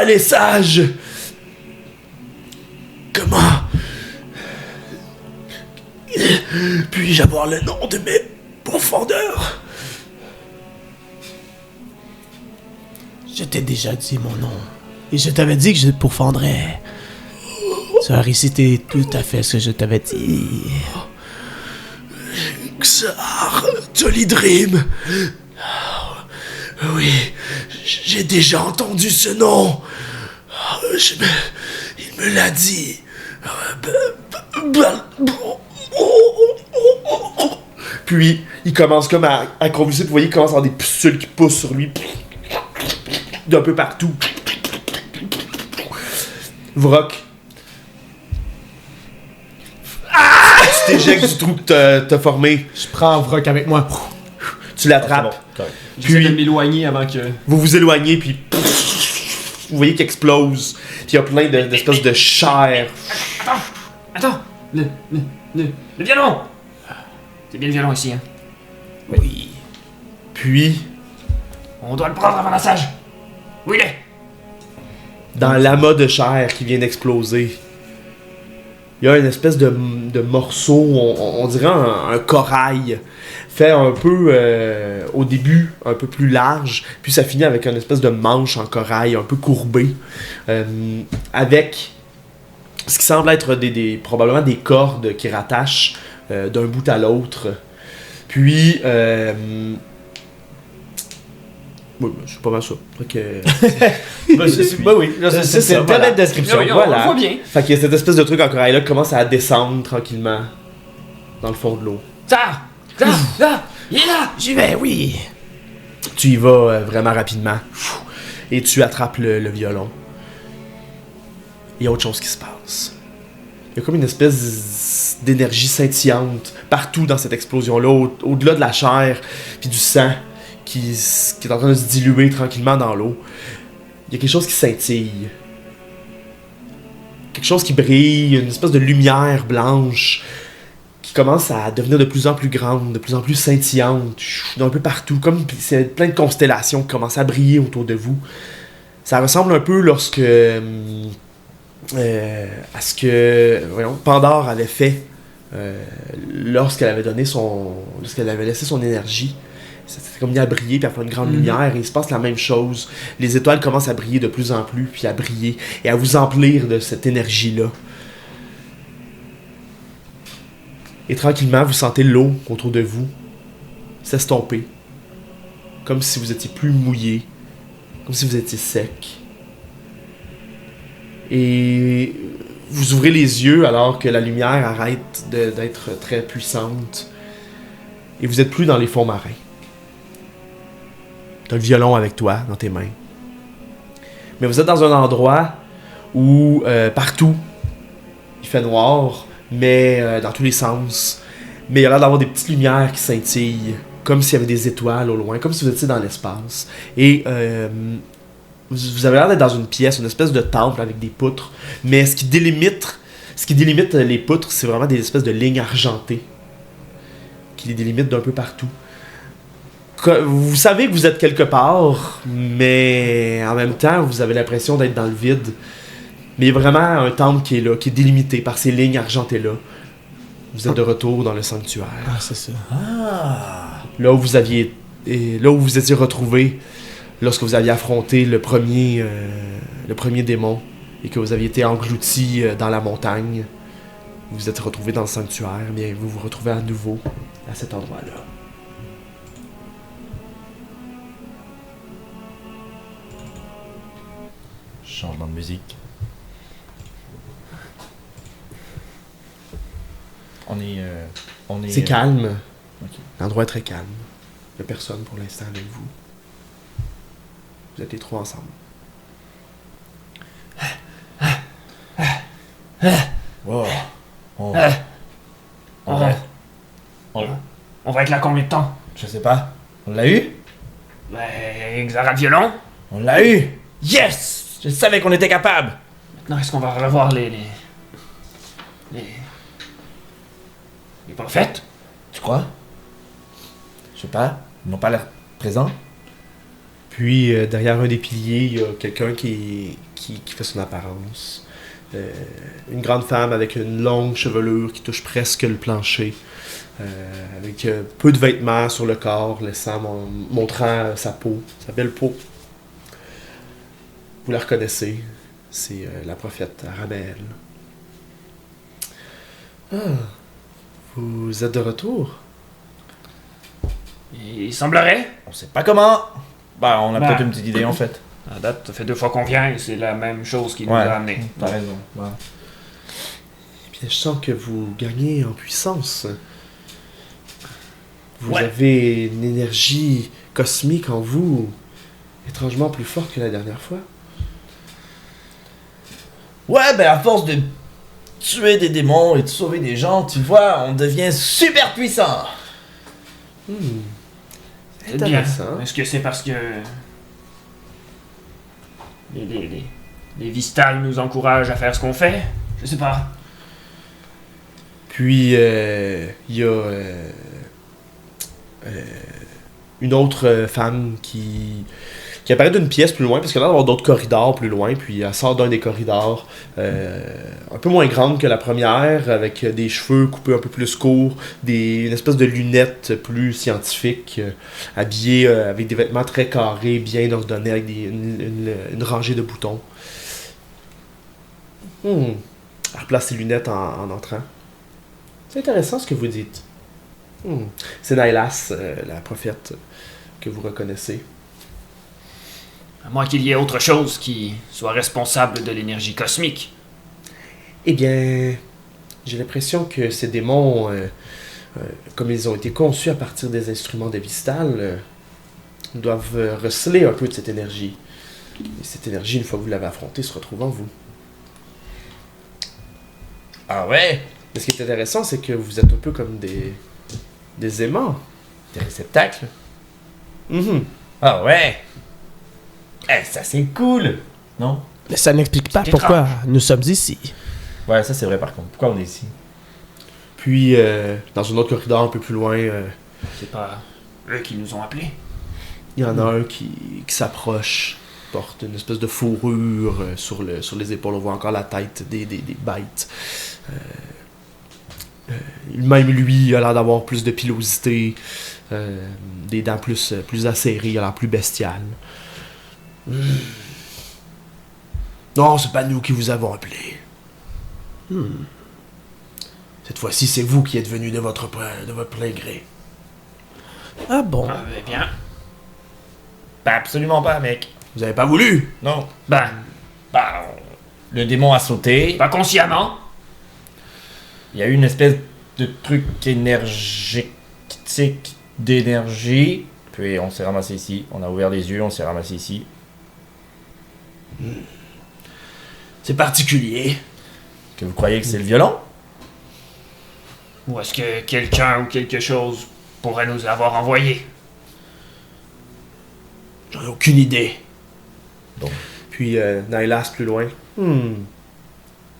les sages. Comment puis-je avoir le nom de mes profondeurs? Je t'ai déjà dit mon nom. Et je t'avais dit que je te pourfendrais. Tu as récité tout à fait ce que je t'avais dit. Xar Tolidrim. Oui, j'ai déjà entendu ce nom. Il me l'a dit. Puis, il commence comme à convulser. Vous voyez, il commence à avoir des pustules qui poussent sur lui. D'un peu partout. Vrock. Tu t'éjectes du trou que t'as formé. Je prends Vrock avec moi. Tu l'attrapes. J'essaie de m'éloigner avant que... Vous vous éloignez, puis vous voyez qu'il explose. Puis il y a plein d'espèces de chair. Attends! Le violon! C'est bien le violon ici, hein? Oui. Puis, On doit le prendre avant la sage! Où il est? dans l'amas de chair qui vient d'exploser, il y a une espèce de morceau, on dirait un corail, fait un peu, au début, un peu plus large, puis ça finit avec une espèce de manche en corail, un peu courbée, avec ce qui semble être probablement des cordes qui rattachent d'un bout à l'autre. Puis, oui, c'est pas mal ça. Fait que... oui, c'est une très belle description. On le Voilà. voit bien. Fait qu'il y a cette espèce de truc en corail là qui commence à descendre tranquillement dans le fond de l'eau. Ça! Là! Il est là! J'y vais, oui. Tu y vas vraiment rapidement. Et tu attrapes le violon. Il y a autre chose qui se passe. Il y a comme une espèce d'énergie scintillante partout dans cette explosion-là, au-delà de la chair puis du sang qui est en train de se diluer tranquillement dans l'eau. Il y a quelque chose qui scintille. Quelque chose qui brille, une espèce de lumière blanche qui commence à devenir de plus en plus grande, de plus en plus scintillante, d'un peu partout, comme c'est plein de constellations qui commencent à briller autour de vous. Ça ressemble un peu à ce que Pandore avait fait lorsqu'elle avait laissé son énergie. C'était comme mis à briller puis à faire une grande lumière, et il se passe la même chose. Les étoiles commencent à briller de plus en plus, puis à briller et à vous emplir de cette énergie-là. Et tranquillement, vous sentez l'eau autour de vous s'estomper, comme si vous étiez plus mouillé, comme si vous étiez sec. Et vous ouvrez les yeux alors que la lumière arrête d'être très puissante. Et vous n'êtes plus dans les fonds marins. T'as le violon avec toi, dans tes mains. Mais vous êtes dans un endroit où, partout, il fait noir, mais dans tous les sens. Mais il y a l'air d'avoir des petites lumières qui scintillent, comme s'il y avait des étoiles au loin, comme si vous étiez dans l'espace. Et vous avez l'air d'être dans une pièce, une espèce de temple avec des poutres. Mais ce qui délimite les poutres, c'est vraiment des espèces de lignes argentées qui les délimitent d'un peu partout. Vous savez que vous êtes quelque part, mais en même temps, vous avez l'impression d'être dans le vide. Mais il y a vraiment un temple qui est là, qui est délimité par ces lignes argentées-là. Vous êtes de retour dans le sanctuaire. Ah, c'est ça. Là où vous aviez... Et là où vous étiez retrouvé lorsque vous aviez affronté le premier démon et que vous aviez été englouti dans la montagne. Vous vous êtes retrouvé dans le sanctuaire, bien vous vous retrouvez à nouveau à cet endroit-là. Changement de musique. On est. C'est calme. Ok. L'endroit est très calme. Il n'y a personne pour l'instant avec vous. Vous êtes les trois ensemble. Wow. On On l'a- va, on va être là combien de temps? Je sais pas. On l'a eu? Ben, Xara violon. On l'a eu! Yes! Je savais qu'on était capable! Maintenant, est-ce qu'on va revoir les prophètes? Tu crois? Je sais pas. Ils n'ont pas l'air présents. Puis, derrière un des piliers, il y a quelqu'un qui fait son apparence. Une grande femme avec une longue chevelure qui touche presque le plancher. Avec peu de vêtements sur le corps, montrant sa peau, sa belle peau. Vous la reconnaissez. C'est la prophète Arabelle. Ah, vous êtes de retour? Il semblerait. On sait pas comment. Bah, on a Bah. peut-être une petite idée en fait. À date, ça fait 2 fois qu'on vient et c'est la même chose qui nous Ouais. a amenés. T'as raison. Ouais. Eh bien, je sens que vous gagnez en puissance. Vous Ouais. avez une énergie cosmique en vous, étrangement plus forte que la dernière fois. Ouais, ben à force de tuer des démons et de sauver des gens, tu vois, on devient super puissant. C'est bien. Intéressant. Est-ce que c'est parce que les Vistal nous encouragent à faire ce qu'on fait? Je sais pas. Puis, il y a une autre femme qui apparaît d'une pièce plus loin, parce qu'il y a d'avoir d'autres corridors plus loin, puis elle sort d'un des corridors, un peu moins grande que la première, avec des cheveux coupés un peu plus courts, une espèce de lunettes plus scientifiques, habillée avec des vêtements très carrés, bien ordonnés, avec une rangée de boutons. Elle replace ses lunettes en entrant. C'est intéressant ce que vous dites. C'est Nailas, la prophète, que vous reconnaissez. À moins qu'il y ait autre chose qui soit responsable de l'énergie cosmique. Eh bien, j'ai l'impression que ces démons, comme ils ont été conçus à partir des instruments de Vistal, doivent receler un peu de cette énergie. Et cette énergie, une fois que vous l'avez affrontée, se retrouve en vous. Ah ouais? Mais ce qui est intéressant, c'est que vous êtes un peu comme des aimants. Des réceptacles? Mhm. Ah ouais? Eh, ça c'est cool! Non? Mais ça n'explique pas C'est pourquoi nous sommes ici. Ouais, ça c'est vrai par contre. Pourquoi on est ici? Puis, dans un autre corridor un peu plus loin, C'est pas eux qui nous ont appelés. il y en a un qui s'approche, porte une espèce de fourrure sur les épaules. On voit encore la tête des bêtes. Même lui a l'air d'avoir plus de pilosité, des dents plus acérées, il a l'air plus bestial. Non, c'est pas nous qui vous avons appelé. Cette fois-ci, c'est vous qui êtes venu de votre plein gré. Ah bon? Ah, ben bien. Bah, absolument pas, mec. Vous avez pas voulu? Non. Ben, Bah, le démon a sauté. pas consciemment. Il y a eu une espèce de truc énergétique d'énergie. Puis on s'est ramassé ici. On a ouvert les yeux, on s'est ramassé ici. C'est particulier. Que vous croyez que c'est le violon? Ou est-ce que quelqu'un ou quelque chose pourrait nous avoir envoyés? J'en ai aucune idée. Bon. Puis Nailas plus loin.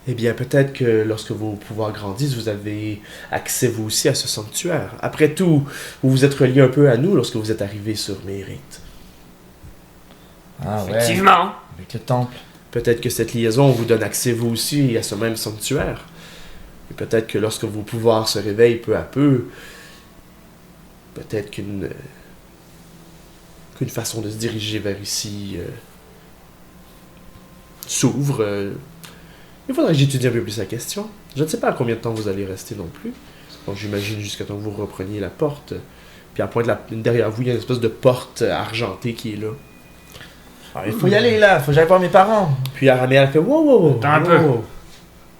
Eh bien, peut-être que lorsque vos pouvoirs grandissent, vous avez accès vous aussi à ce sanctuaire. Après tout, vous vous êtes relié un peu à nous lorsque vous êtes arrivé sur Mérite. Ah ouais. Et peut-être que lorsque vos pouvoirs se réveillent peu à peu, peut-être qu'une façon de se diriger vers ici s'ouvre. Il faudrait que j'étudie un peu plus la question. Je ne sais pas à combien de temps vous allez rester non plus. Donc j'imagine jusqu'à temps que vous repreniez la porte. Puis à point derrière vous, il y a une espèce de porte argentée qui est là. Ah, il faut y aller là, faut que j'aille voir mes parents. Puis Aramea fait wow, wow, wow, Attends un peu. wow.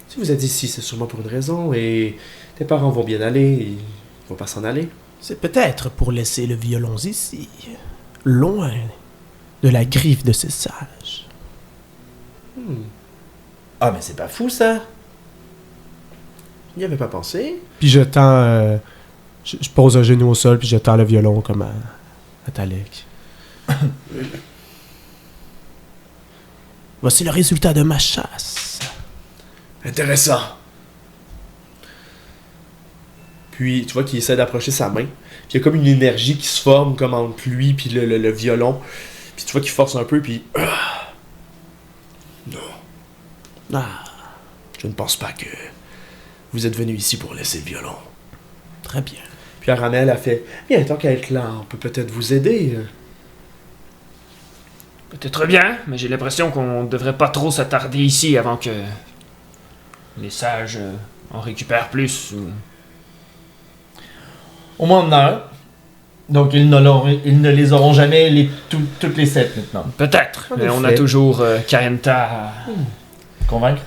Si vous êtes ici, c'est sûrement pour une raison. Et tes parents vont bien aller. Ils vont pas s'en aller. C'est peut-être pour laisser le violon ici, loin de la griffe de ces sages. Ah, mais c'est pas fou ça. N'y avait pas pensé. Puis je tends... je pose un genou au sol, puis je tends le violon comme à Talek. Voici le résultat de ma chasse. Intéressant. Puis tu vois qu'il essaie d'approcher sa main. Puis il y a comme une énergie qui se forme comme entre lui puis le violon. Puis tu vois qu'il force un peu puis... Non. Ah, Je ne pense pas que vous êtes venu ici pour laisser le violon. très bien. Puis Aramel a fait... Bien, tant qu'à être là, on peut peut-être vous aider. Peut-être bien, mais j'ai l'impression qu'on devrait pas trop s'attarder ici avant que les sages en récupèrent plus. Au moins on en a un. Donc ils ne les auront jamais toutes les 7 maintenant. Peut-être, En mais on a effet. toujours Karenta à... Convaincre?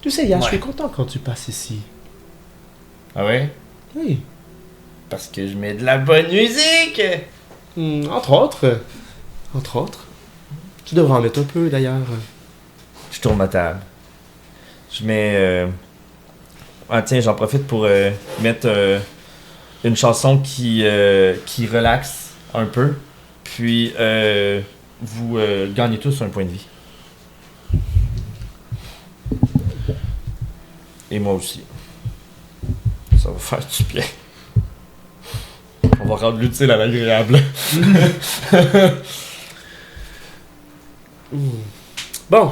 Tu sais, Yash, je Ouais. suis content quand tu passes ici. Ah ouais? Oui. Parce que je mets de la bonne musique! Entre autres. Entre autres. Tu devrais en mettre un peu, d'ailleurs. Je tourne ma table. Je mets... Ah tiens, j'en profite pour mettre une chanson qui relaxe un peu. Puis vous gagnez tous un point de vie. Et moi aussi. Ça va faire du bien. On va rendre l'utile à l'agréable. Bon.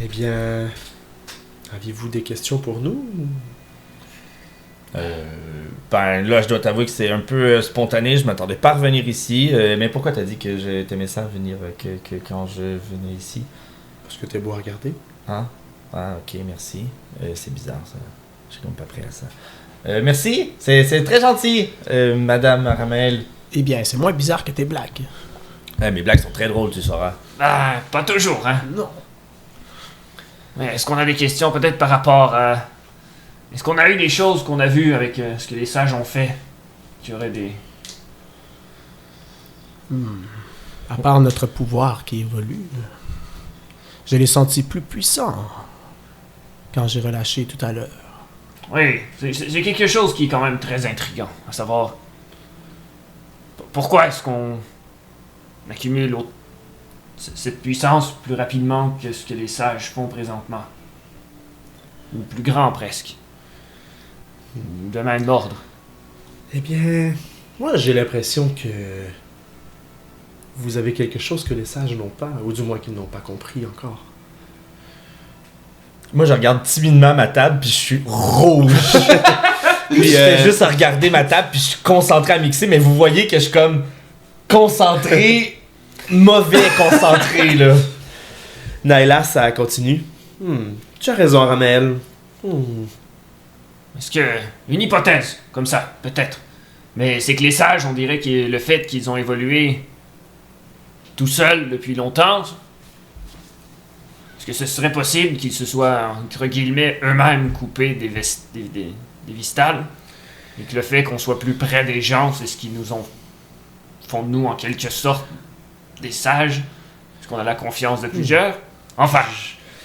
Eh bien... Aviez-vous des questions pour nous? Ben là, je dois t'avouer que c'est un peu spontané. Je m'attendais pas à revenir ici. Mais pourquoi t'as dit que t'aimais ça venir que quand je venais ici? Parce que t'es beau à regarder. Hein? Ah, ok, merci. C'est bizarre ça. Je suis comme pas prêt à ça. Merci, c'est très gentil, Madame Aramel. Eh bien, c'est moins bizarre que tes blagues. Mes blagues sont très drôles, tu sauras. Ah, pas toujours, hein. Non. Mais est-ce qu'on a des questions peut-être par rapport à... Est-ce qu'on a eu des choses qu'on a vues avec ce que les sages ont fait? Qui auraient des... À part notre pouvoir qui évolue, je l'ai senti plus puissant quand j'ai relâché tout à l'heure. Oui, c'est quelque chose qui est quand même très intriguant, à savoir... Pourquoi est-ce qu'on accumule cette puissance plus rapidement que ce que les sages font présentement? Ou plus grand presque. Ou de même ordre. Eh bien... Moi, j'ai l'impression que... Vous avez quelque chose que les sages n'ont pas, ou du moins qu'ils n'ont pas compris encore. Moi, je regarde timidement ma table, puis je suis rouge. Puis je fais juste regarder ma table, puis je suis concentré à mixer, mais vous voyez que je suis comme concentré, mauvais concentré, là. Naila, ça continue. Tu as raison, Ramel. Est-ce que... Une hypothèse, comme ça, peut-être. Mais c'est que les sages, on dirait que le fait qu'ils ont évolué tout seuls depuis longtemps... Est-ce que ce serait possible qu'ils se soient, entre guillemets, eux-mêmes coupés des vistales? Et que le fait qu'on soit plus près des gens, c'est ce qui nous font de nous, en quelque sorte, des sages? Parce qu'on a la confiance de plusieurs? Enfin,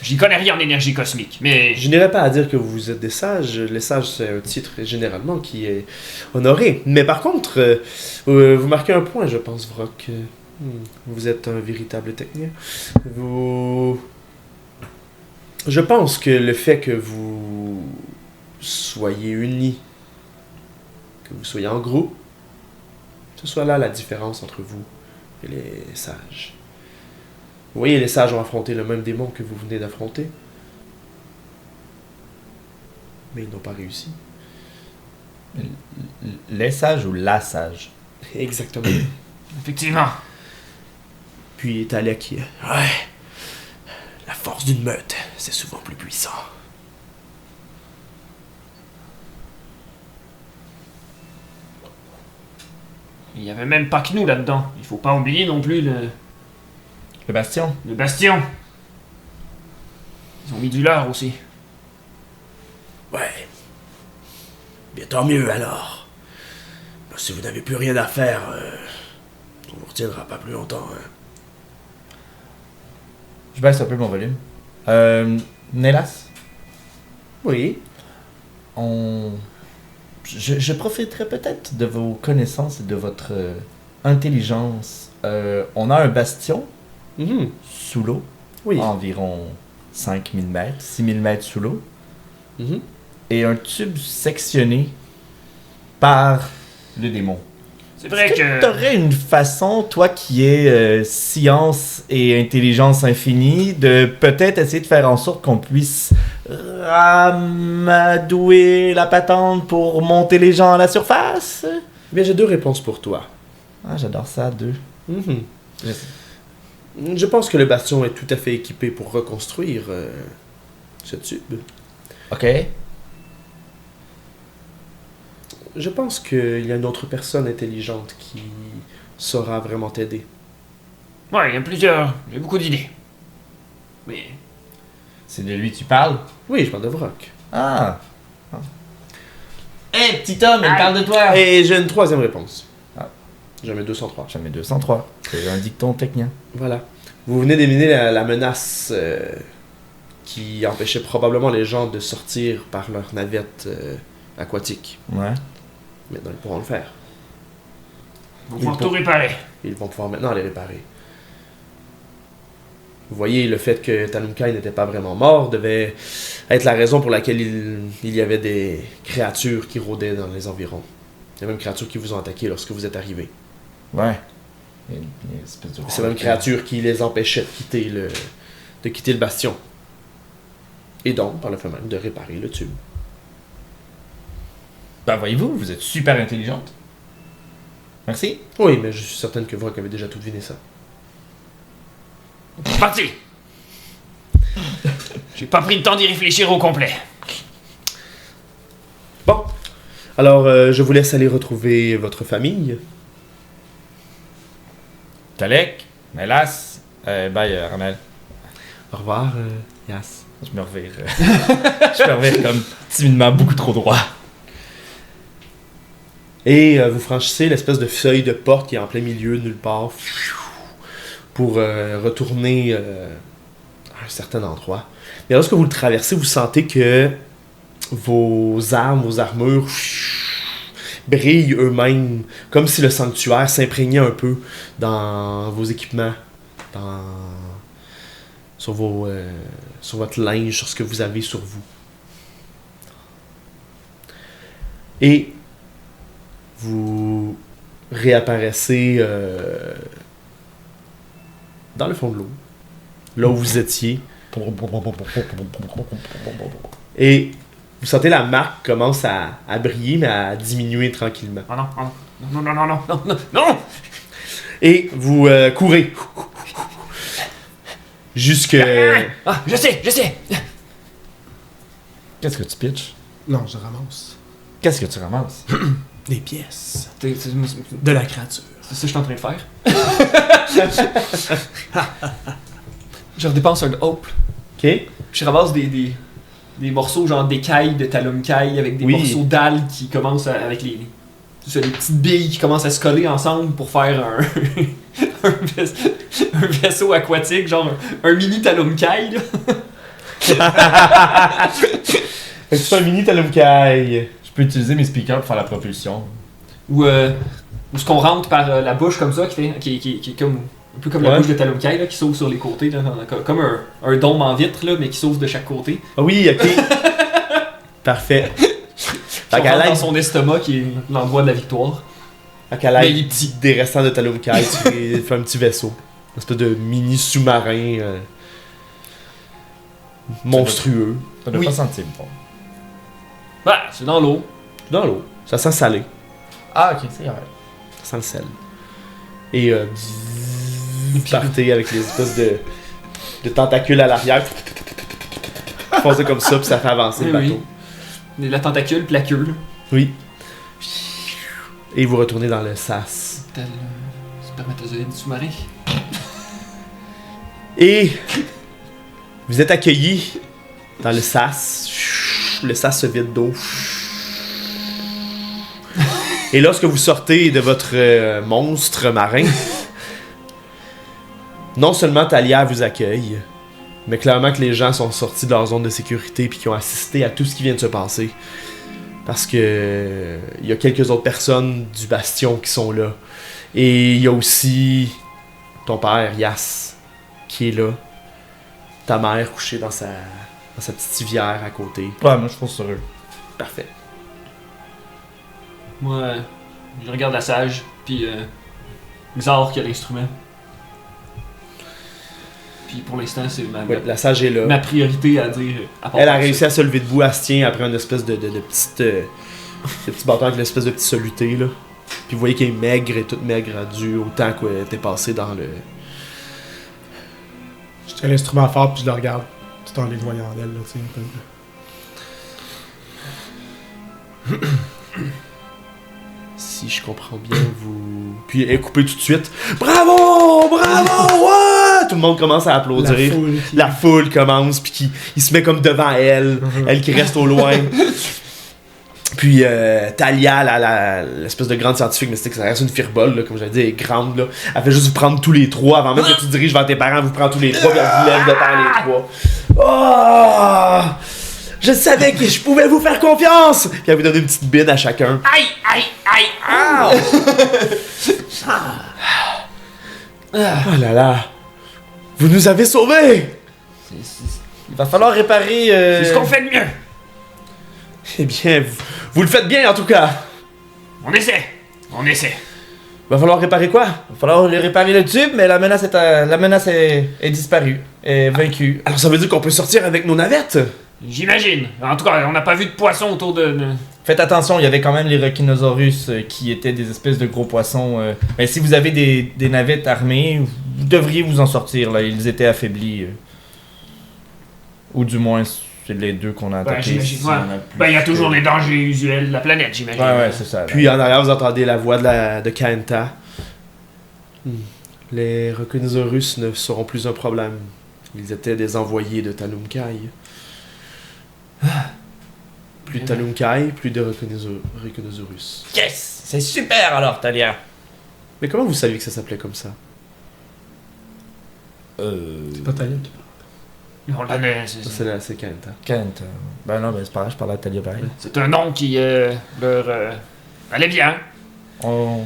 j'y connais rien en énergie cosmique, mais... Je n'irais pas à dire que vous êtes des sages. Les sages, c'est un titre généralement qui est honoré. Mais par contre, vous marquez un point, je pense, Vrock. Vous êtes un véritable technicien. Je pense que le fait que vous soyez unis, que vous soyez en groupe, ce soit là la différence entre vous et les sages. Vous voyez, les sages ont affronté le même démon que vous venez d'affronter. mais ils n'ont pas réussi. Les sages ou la sage? Exactement. Effectivement. Puis Talia qui... Ouais. La force d'une meute, c'est souvent plus puissant. Il y avait même pas que nous là-dedans. Il faut pas oublier non plus Le bastion? le bastion. Ils ont mis du leur aussi. Ouais. Bien tant mieux alors. Ben, si vous n'avez plus rien à faire, on vous retiendra pas plus longtemps. Hein. Je baisse un peu mon volume. Nélas, Oui. je profiterai peut-être de vos connaissances et de votre intelligence. On a un bastion Mhm. sous l'eau, Oui. environ 5000 mètres, 6000 mètres sous l'eau, Mhm. et un tube sectionné par le démon. C'est vrai Est-ce que... t'aurais une façon, toi qui es science et intelligence infinie, de peut-être essayer de faire en sorte qu'on puisse ramadouer la patente pour monter les gens à la surface? Bien, j'ai 2 réponses pour toi. Ah, j'adore ça, 2. Mhm. Je pense que le bastion est tout à fait équipé pour reconstruire ce tube. Ok. Je pense qu'il y a une autre personne intelligente qui saura vraiment t'aider. Ouais, il y a plusieurs. J'ai beaucoup d'idées. Mais... C'est de lui que tu parles? Oui, je parle de Vrock. Ah. Hé, petit homme, il parle de toi! Et j'ai une 3e réponse. Ah. J'en mets 203. J'en mets 203. C'est un dicton technien. Voilà. Vous venez d'éliminer la menace qui empêchait probablement les gens de sortir par leur navette aquatique. Ouais. Maintenant, ils pourront le faire. Vous Oui, pouvez tout bon. réparer. Ils vont pouvoir maintenant les réparer. Vous voyez, le fait que Talumkai n'était pas vraiment mort devait être la raison pour laquelle il y avait des créatures qui rôdaient dans les environs. Il y a même créatures qui vous ont attaqué lorsque vous êtes arrivés. Ouais. Il y a une espèce de... C'est même créatures qui les empêchaient de quitter le bastion. Et donc, par le fait même, de réparer le tube. Ben voyez-vous, vous êtes super intelligente. Merci. Oui, mais je suis certaine que Vrock avait déjà tout deviné ça. C'est parti. J'ai pas pris le temps d'y réfléchir au complet. Bon. Alors, je vous laisse aller retrouver votre famille. Talek, Mélas, bye Ramel. Au revoir, Yas. Je me revire. Je me revire comme timidement beaucoup trop droit. Et vous franchissez l'espèce de feuille de porte qui est en plein milieu, nulle part, pour retourner à un certain endroit. Mais lorsque vous le traversez, vous sentez que vos armes, vos armures brillent eux-mêmes, comme si le sanctuaire s'imprégnait un peu dans vos équipements, sur votre linge, sur ce que vous avez sur vous. Et vous réapparaissez dans le fond de l'eau, là où vous étiez. Et vous sentez la marque commence à briller, mais à diminuer tranquillement. Oh non, oh non, non, non, non, non, non, non. Et vous courez jusque... Ah, je sais. Qu'est-ce que tu pitches? Non, je ramasse. Qu'est-ce que tu ramasses? Des pièces C'est de la créature. ça que je suis en train de faire. Je redépense un hope. Ok. Puis je ramasse des morceaux genre d'écailles de talumkai avec des Oui. morceaux d'algues qui commencent avec les petites billes qui commencent à se coller ensemble pour faire un vaisseau aquatique, genre un mini talumkai. Là. Fait que c'est un mini Talumkai. Je peux utiliser mes speakers pour faire la propulsion. Ou ce qu'on rentre par la bouche comme ça, qui est comme un peu comme la Ouais. bouche de talumkai là, qui s'ouvre sur les côtés, là, comme un dôme en vitre là, mais qui s'ouvre de chaque côté. Ah oui, ok. Parfait. Qui qu'à rentre dans l'aide- son estomac qui est l'endroit de la victoire. Fait qu'à Mais l'aide il est petit. des restants de Talumkai, tu fais un petit vaisseau. Une espèce de mini sous-marin monstrueux. Ça doit Oui. pas sentir bon. Bah, c'est dans l'eau. Dans l'eau. Ça sent salé. Ah, ok, c'est vrai. Ça sent le sel. Et vous partez avec les espèces de tentacules à l'arrière. Foncez comme ça, puis ça fait avancer le Oui, bateau. oui. La tentacule, puis la queue. Oui. Et vous retournez dans le sas. Tel spermatozoïde sous-marin. Et vous êtes accueillis dans le sas. Le sas se vide d'eau. Et lorsque vous sortez de votre monstre marin, non seulement Talia vous accueille, mais clairement que les gens sont sortis de leur zone de sécurité puis qui ont assisté à tout ce qui vient de se passer. Parce que il y a quelques autres personnes du bastion qui sont là. Et il y a aussi ton père, Yas, qui est là. Ta mère couchée dans sa petite civière à côté. Ouais, moi je trouve ça heureux. Parfait. Moi, je regarde la sage, puis Xar qui a l'instrument. Puis pour l'instant, c'est Ouais, la sage est là. ma priorité à dire. À part Elle a ça. réussi à se lever debout, elle se tient après une espèce de petite. de petit bâton avec une espèce de petit soluté là. Puis vous voyez qu'elle est maigre et toute maigre dû au temps qu'elle était passée dans le. Je tiens l'instrument fort puis je le regarde tout en l'éloignant d'elle, là, tu sais. un peu. Si je comprends bien, vous. Puis elle est coupée tout de suite. Bravo! Bravo! Ouais! Tout le monde commence à applaudir. La foule. La foule commence, puis il se met comme devant elle, elle qui reste au loin. Puis Talia, l'espèce de grande scientifique, mais c'est que ça reste une fireball, là, comme j'avais dit, elle est grande. Là. Elle fait juste vous prendre tous les trois, avant même que tu te diriges vers tes parents, elle vous prend tous les trois, puis elle vous lève de terre les trois. Oh! Je savais que je pouvais vous faire confiance! Puis elle vous donne une petite bine à chacun. Aïe, aïe, aïe, Oh là là! Vous nous avez sauvés! Il va falloir réparer. C'est ce qu'on fait de mieux. Eh bien, vous le faites bien en tout cas! On essaie. On essaie. Va falloir réparer quoi? Il va falloir réparer le tube, mais la menace est disparue. Est vaincue. Alors ça veut dire qu'on peut sortir avec nos navettes? J'imagine. En tout cas, on n'a pas vu de poisson autour de. Faites attention, il y avait quand même les Rhinosaurus qui étaient des espèces de gros poissons. Mais si vous avez des navettes armées, vous devriez vous en sortir. Là, ils étaient affaiblis. Ou du moins, c'est les deux qu'on a attaqués. j'imagine, si ouais. on a plus Ben, il y a toujours que- les dangers usuels de la planète, j'imagine. Ouais, c'est ça. Puis en arrière, vous entendez la voix de Kenta. Les Rhinosaurus ne seront plus un problème. Ils étaient des envoyés de Talumkai. Plus de Talumkai, plus de Rhinosaurus. Yes! C'est super alors, Talia! Mais comment vous saviez que ça s'appelait comme ça? C'est pas Talia qui parle. On le connaît, C'est Kenta. Kent. Ben non, ben c'est pareil, je parle à Talia pareil. c'est un nom qui leur allait bien. On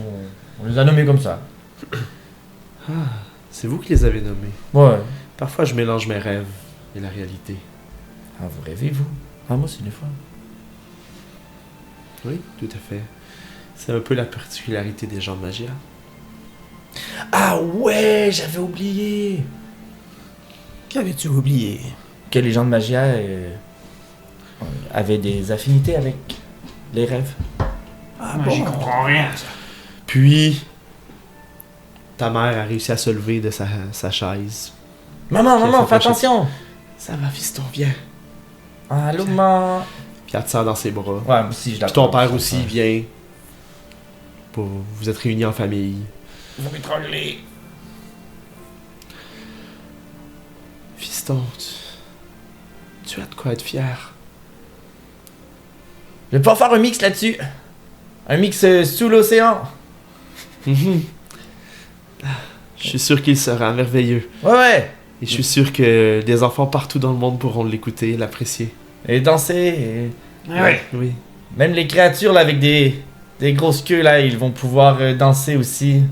les a nommés comme ça. C'est vous qui les avez nommés. Ouais. Parfois, je mélange mes rêves et la réalité. Ah, vous rêvez, vous? Ah, moi, c'est des fois. Oui, tout à fait. C'est un peu la particularité des gens de Magia. Ah ouais, j'avais oublié! Qu'avais-tu oublié? Que les gens de Magia avaient des affinités avec les rêves. Ah Moi, j'y comprends rien. Ça. Puis, ta mère a réussi à se lever de sa chaise. Maman, Ok, maman, ça fais fait attention! Ça va, fiston, viens. Allô, maman! Puis elle te serre dans ses bras. Ouais, moi aussi, je la Puis ton prends. père aussi vient. Vous êtes réunis en famille. Vous m'étranglez! Fiston, tu as de quoi être fier. Je vais pouvoir faire un mix là-dessus. Un mix sous l'océan. Je suis sûr qu'il sera merveilleux. Ouais, ouais. Et je suis sûr que des enfants partout dans le monde pourront l'écouter, l'apprécier. Et danser. Ouais. Oui. Même les créatures là avec des grosses queues là, ils vont pouvoir danser aussi.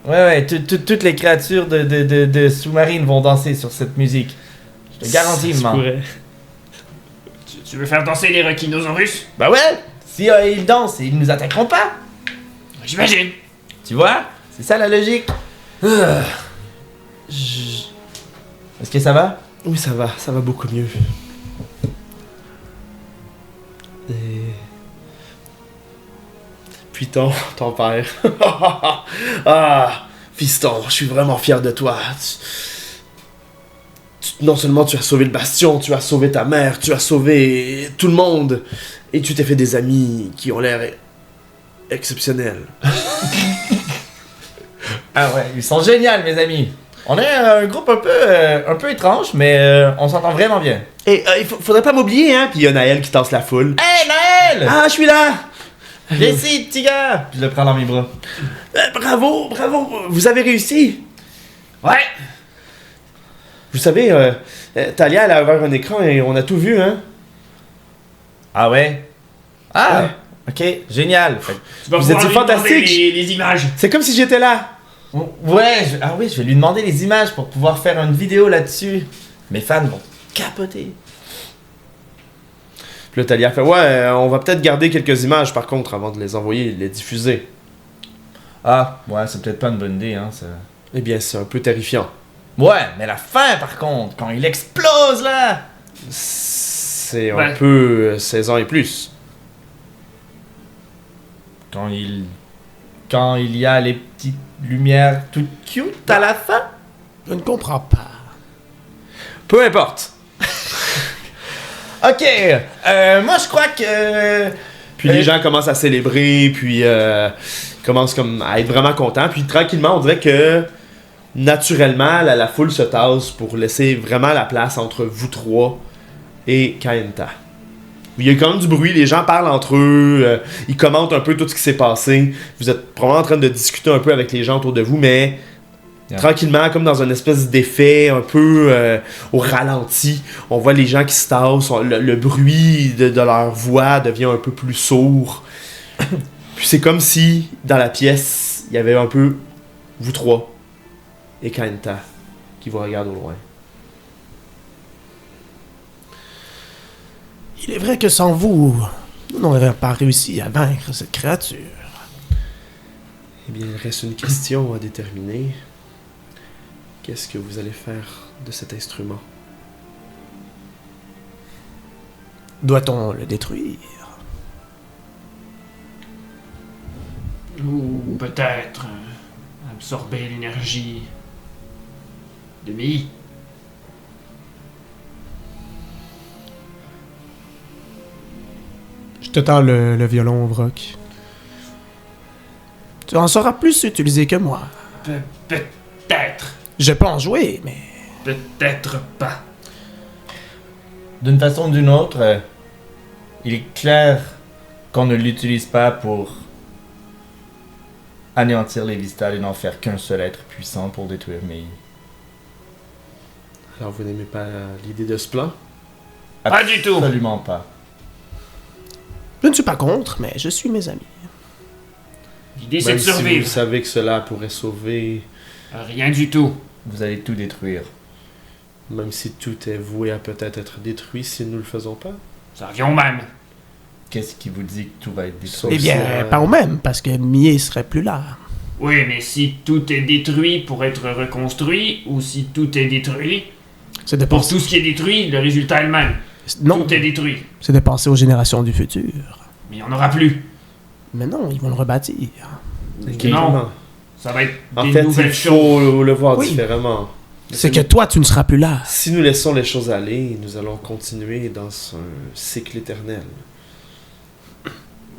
Ouais, ouais, toutes les créatures de sous-marines vont danser sur cette musique. Je te garantis, Ça se maman. pourrait. Tu veux faire danser les Rhinosaurus? Bah ouais, si ils dansent, ils nous attaqueront pas. J'imagine. Tu vois? C'est ça la logique. Est-ce que ça va? Oui, ça va beaucoup mieux. Puis ton père. Ah, fiston, je suis vraiment fier de toi. Non seulement tu as sauvé le bastion, tu as sauvé ta mère, tu as sauvé tout le monde. Et tu t'es fait des amis qui ont l'air exceptionnels. Ah ouais, ils sont géniaux, mes amis. On est un groupe un peu étrange, mais on s'entend vraiment bien. Et il faudrait pas m'oublier, hein. Puis il y a Naël qui tasse la foule. Hey, Naël! Ah, je suis là! Viens ici, petit gars! Puis je le prends dans mes bras. Bravo, vous avez réussi. Ouais! Vous savez, Talia, elle a ouvert un écran et on a tout vu, hein. Ah ouais? Ah! Ouais. Ok, génial. Tu vas Vous pouvoir étiez lui demander fantastique. les images. C'est comme si j'étais là. Ouais, ah oui, je vais lui demander les images pour pouvoir faire une vidéo là-dessus. Mes fans vont capoter. Puis là, Talia fait, ouais, on va peut-être garder quelques images par contre avant de les envoyer et de les diffuser. Ah, ouais, c'est peut-être pas une bonne idée, hein, ça. Eh bien, c'est un peu terrifiant. Ouais, mais la fin, par contre, quand il explose, là! C'est un Ouais. peu 16 ans et plus. Quand il y a les petites lumières toutes cute à la fin. Je ne comprends pas. Peu importe. Ok, moi je crois que... Puis les gens commencent à célébrer, puis commencent comme à être vraiment contents. Puis tranquillement, on dirait que naturellement, la foule se tasse pour laisser vraiment la place entre vous trois et Kaenta. Il y a quand même du bruit, les gens parlent entre eux, ils commentent un peu tout ce qui s'est passé. Vous êtes probablement en train de discuter un peu avec les gens autour de vous, mais tranquillement, comme dans une espèce d'effet un peu au ralenti, on voit les gens qui se tassent, le bruit de leur voix devient un peu plus sourd. Puis c'est comme si, dans la pièce, il y avait un peu vous trois et Kaenta qui vous regarde au loin. Il est vrai que sans vous, nous n'aurions pas réussi à vaincre cette créature. Eh bien, il reste une question à déterminer. Qu'est-ce que vous allez faire de cet instrument? Doit-on le détruire? Ou peut-être absorber l'énergie de Mei. Je te tends le violon, Vrock. Tu en sauras plus utiliser que moi. Peut-être. Je peux en jouer, mais... Peut-être pas. D'une façon ou d'une autre, il est clair qu'on ne l'utilise pas pour anéantir les Vistales et n'en faire qu'un seul être puissant pour détruire Mei. Alors, vous n'aimez pas l'idée de ce plan? Pas du tout. Absolument pas. Je ne suis pas contre, mais je suis mes amis. L'idée c'est Même de si vous survivre. savez que cela pourrait sauver, Rien du tout. Vous allez tout détruire. même si tout est voué à peut-être être détruit si nous ne le faisons pas. Ça revient au même. Qu'est-ce qui vous dit que tout va être détruit? Sauf Eh bien, si, pas au même, parce que Mie serait plus là. Oui, mais si tout est détruit pour être reconstruit, ou si tout est détruit, C'est de pour penser... tout ce qui est détruit, le résultat est le même. Non, Tout est détruit. c'est de penser aux générations du futur. Mais il n'y en aura plus. Mais non, ils vont le rebâtir. Exactement. Ça va être En des fait, il nouvelles choses. faut le voir Oui. différemment. C'est que toi, tu ne seras plus là. Si nous laissons les choses aller, nous allons continuer dans un cycle éternel.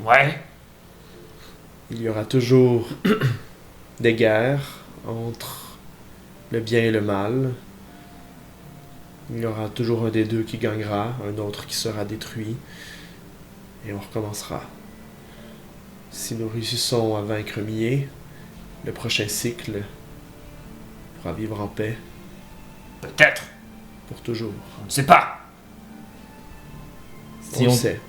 Ouais. Il y aura toujours des guerres entre le bien et le mal. Il y aura toujours un des deux qui gagnera, un autre qui sera détruit. Et on recommencera. Si nous réussissons à vaincre Mie, le prochain cycle pourra vivre en paix Peut-être. pour toujours. On ne sait pas. Si on le on- sait.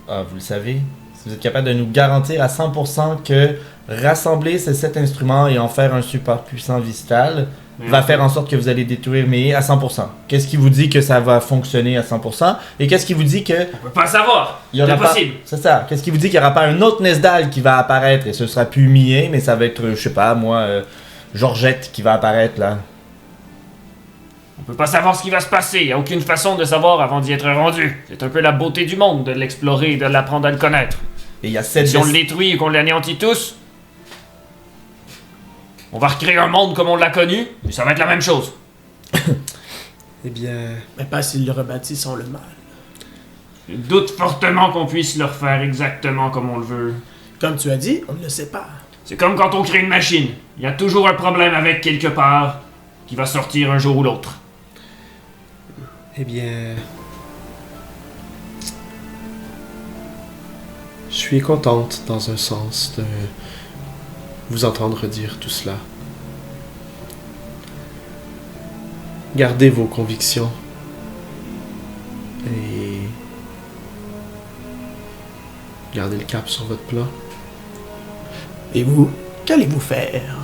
Ah, vous le savez? Si vous êtes capable de nous garantir à 100% que rassembler ces 7 instruments et en faire un super puissant Vistal va faire en sorte que vous allez détruire Mei à 100%. Qu'est-ce qui vous dit que ça va fonctionner à 100%? Et qu'est-ce qui vous dit que On peut pas savoir. il y aura C'est pas... impossible. C'est ça. Qu'est-ce qui vous dit qu'il n'y aura pas un autre Nesdal qui va apparaître et ce sera plus Mie, mais ça va être, je sais pas, moi, Georgette qui va apparaître là. On peut pas savoir ce qui va se passer. Il n'y a aucune façon de savoir avant d'y être rendu. C'est un peu la beauté du monde de l'explorer et de l'apprendre à le connaître. Et il y a 7 Si on le détruit et qu'on l'anéantit tous, on va recréer un monde comme on l'a connu, et ça va être la même chose. Eh bien, Mais pas s'ils le rebâtissent sans le mal. Je doute fortement qu'on puisse le refaire exactement comme on le veut. Comme tu as dit, on ne le sait pas. C'est comme quand on crée une machine. Il y a toujours un problème avec quelque part qui va sortir un jour ou l'autre. eh bien... Je suis contente, dans un sens, de vous entendre dire tout cela. Gardez vos convictions. Et... gardez le cap sur votre plan. Et vous, qu'allez-vous faire?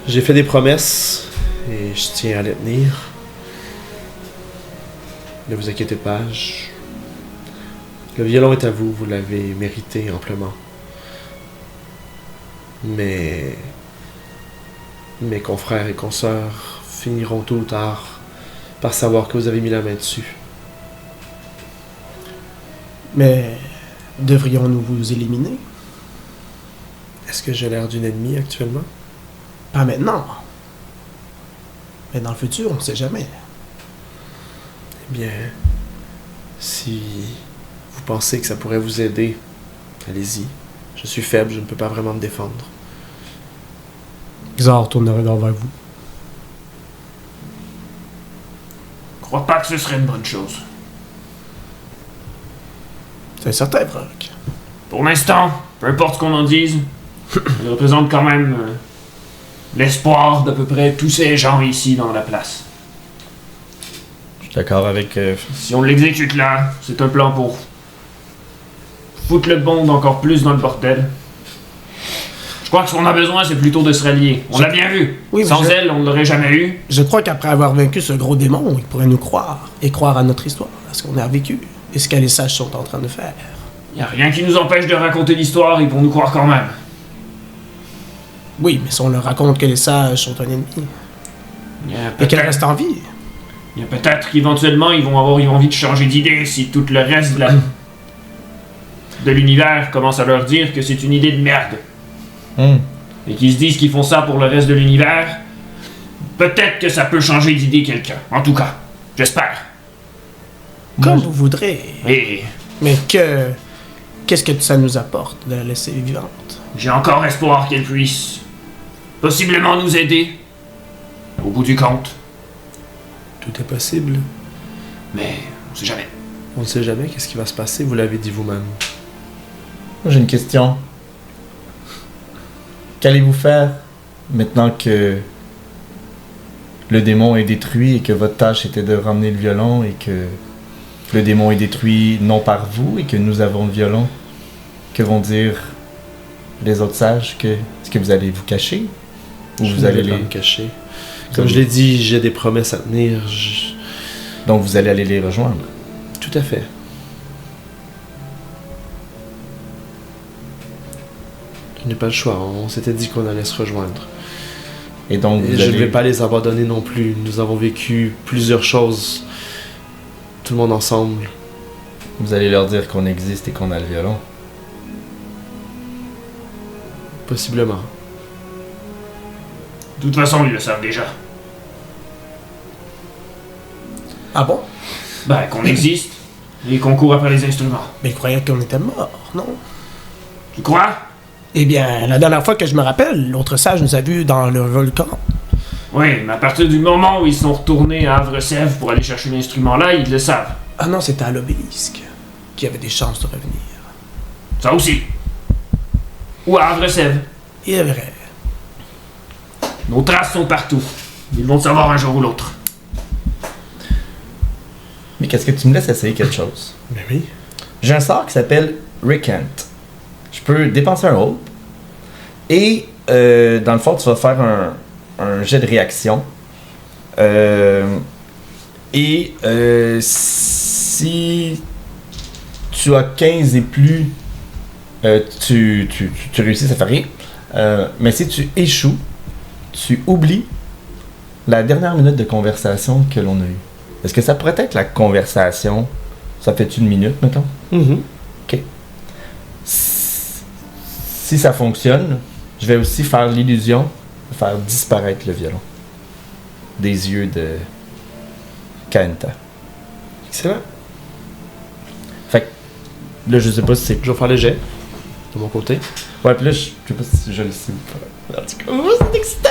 J'ai fait des promesses, et je tiens à les tenir. Ne vous inquiétez pas, le violon est à vous, vous l'avez mérité amplement. Mais mes confrères et consoeurs finiront tôt ou tard par savoir que vous avez mis la main dessus. Mais devrions-nous vous éliminer? Est-ce que j'ai l'air d'une ennemie actuellement? Pas maintenant. Mais dans le futur, on ne sait jamais. Eh bien, si vous pensez que ça pourrait vous aider, allez-y. Je suis faible, je ne peux pas vraiment me défendre. Xar tourne le regard vers vous. Je crois pas que ce serait une bonne chose. C'est certain, Vrock. Pour l'instant, peu importe ce qu'on en dise, il représente quand même l'espoir d'à peu près tous ces gens ici dans la place. Je suis d'accord avec... Si on l'exécute là, c'est un plan pour foutre le monde encore plus dans le bordel. Je crois que ce qu'on a besoin, c'est plutôt de se rallier. On l'a bien vu. Oui, mais Sans elle, on ne l'aurait jamais eu. Je crois qu'après avoir vaincu ce gros démon, il pourrait nous croire. Et croire à notre histoire, à ce qu'on a vécu. Et ce que les sages sont en train de faire. Y a rien qui nous empêche de raconter l'histoire, ils vont nous croire quand même. Oui, mais si on leur raconte que les sages sont un ennemi, Y a et qu'elles peut-être restent en vie, y a peut-être qu'éventuellement, ils vont avoir envie de changer d'idée si tout le reste de l'univers commence à leur dire que c'est une idée de merde. Et qu'ils se disent qu'ils font ça pour le reste de l'univers, peut-être que ça peut changer d'idée quelqu'un. En tout cas, j'espère. comme vous voudrez. Et Mais qu'est-ce que ça nous apporte de la laisser vivante? j'ai encore espoir qu'elle puisse possiblement nous aider, au bout du compte. Tout est possible. Mais on sait jamais. On ne sait jamais qu'est-ce qui va se passer, vous l'avez dit vous-même. J'ai une question. Qu'allez-vous faire maintenant que le démon est détruit et que votre tâche était de ramener le violon et que le démon est détruit non par vous et que nous avons le violon? Que vont dire les autres sages? Est-ce que vous allez vous cacher? Ou Je vous allez vais pas les... me cacher. Comme je l'ai dit, j'ai des promesses à tenir. Donc vous allez aller les rejoindre? Tout à fait. Je n'ai pas le choix. On s'était dit qu'on allait se rejoindre. Et donc Et vous je ne allez... vais pas les abandonner non plus. Nous avons vécu plusieurs choses. Tout le monde ensemble. Vous allez leur dire qu'on existe et qu'on a le violon? Possiblement. De toute façon, ils le savent déjà. Ah bon? Ben, qu'on existe et qu'on court après les instruments. Mais ils croyaient qu'on était morts, non? Tu crois? Eh bien, la dernière fois que je me rappelle, l'autre sage nous a vus dans le volcan. Oui, mais à partir du moment où ils sont retournés à Havre-Sèvres pour aller chercher l'instrument là, ils le savent. Ah non, c'était à l'obélisque qu'il y avait des chances de revenir. Ça aussi. Ou à Havre-Sèvres. Il est vrai. Nos traces sont partout. Ils vont le savoir un jour ou l'autre. Mais qu'est-ce que tu me laisses essayer quelque chose? Mais oui. J'ai un sort qui s'appelle Recant. Je peux dépenser un hope. Et dans le fond, tu vas faire un jet de réaction. Si tu as 15 et plus, tu réussis, ça fait rien. Mais si tu échoues, tu oublies la dernière minute de conversation que l'on a eue. Est-ce que ça pourrait être la conversation? Ça fait une minute, mettons? Mhm. Ok. si ça fonctionne, je vais aussi faire l'illusion de faire disparaître le violon des yeux de Kaenta. Excellent. Fait que là, je sais pas si c'est. Je vais faire le jet. De mon côté. Ouais, puis là, je sais pas si je le sais ou pas. En tout cas, c'est excitant!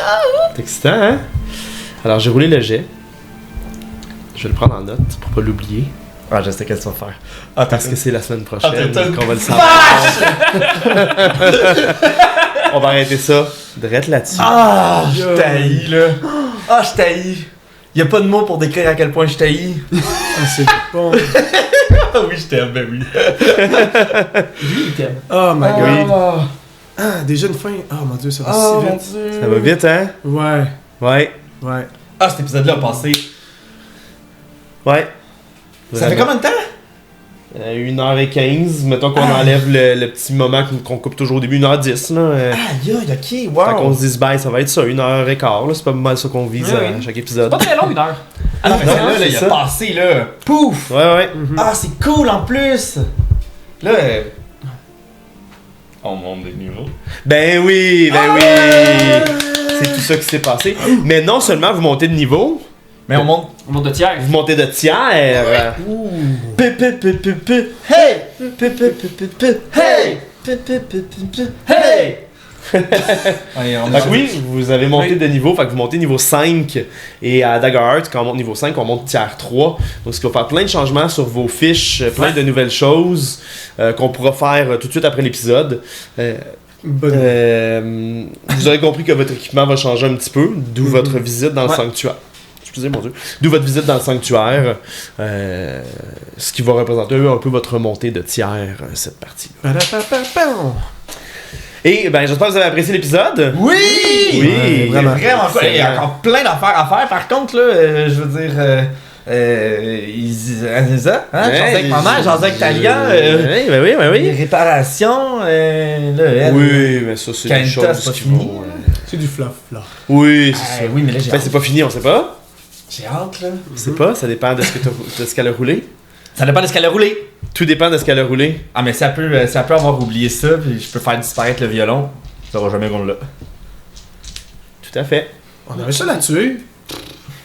C'est excitant, hein? Alors, j'ai roulé le jet. Je vais le prendre en note pour pas l'oublier. Ah, je sais qu'est-ce que tu vas faire. Parce que c'est la semaine prochaine t'as- qu'on va le savoir. On va arrêter ça direct là-dessus. Ah, je t'haïs, là. Ah, je t'haïs. Y'a pas de mots pour décrire à quel point je t'haïs. Ah, c'est bon. Ah oui, je t'aime, ben oui. Lui, il t'aime. Oh my god. Ah, Ah, déjà une fin. Oh mon dieu, ça va oh si mon vite. dieu. Ça va vite, hein? Ouais, Ouais. ouais. Ah, cet épisode-là a passé. Ouais. Ça fait combien de temps? 1h15. Mettons qu'on enlève le petit moment qu'on coupe toujours au début, 1h10. Là. Aïe, aïe, ok, Tant qu'on wow. se dise, ben, ça va être ça, 1h15. Là. C'est pas mal ça qu'on vise Ouais, à ouais. chaque épisode. Pas très long, 1 heure. Ah non, mais Non, celle-là, c'est il a ça. passé, là. Pouf! Ouais, ouais. Ah, c'est cool en plus! Là, on monte des niveaux. Ben oui, ben oui. C'est tout ça qui s'est passé. Mais non seulement vous montez de niveau, Mais on monte. On monte de tiers. vous montez de tiers. Pe, pe, pe, pe, pe. Hey! Pe, pe, pe, pe, pe. Hey! Pe, pe, pe, pe, pe. Hey! Allez, on Fait que oui, vous avez monté de niveau, fait que vous montez niveau 5 et à Daggerheart, quand on monte niveau 5, on monte tiers 3. Donc ce qui va faire plein de changements sur vos fiches, plein de nouvelles choses qu'on pourra faire tout de suite après l'épisode. Bonne. Vous aurez compris que votre équipement va changer un petit peu, d'où votre visite dans le sanctuaire. Excusez mon Dieu. D'où votre visite dans le sanctuaire, ce qui va représenter un peu votre montée de tiers, cette partie-là. Ba-da-ba-ba-bam. Et ben j'espère que vous avez apprécié l'épisode. Oui! Oui, Vraiment cool. Il y a Excellent. encore plein d'affaires à faire. Par contre, là, je veux dire, c'est ça, hein? J'en sais avec ma mère, j'en sais avec Talia. Oui, ben oui, ben Les oui. réparations, là, elle. Oui, mais ça, c'est des Kaenta, choses c'est pas qui fini. vont... C'est du fluff, là. Oui, c'est ça. Oui, mais là, j'ai Ben, c'est pas fini, on sait pas. J'ai hâte, là. On sait pas, ça dépend de ce qu'elle a roulé. Ça dépend de ce qu'elle a roulé. Tout dépend de ce qu'elle a roulé. Ah, mais ça peut avoir oublié ça, puis je peux faire disparaître le violon. Ça va jamais qu'on l'a. Tout à fait. On avait ça la tuer.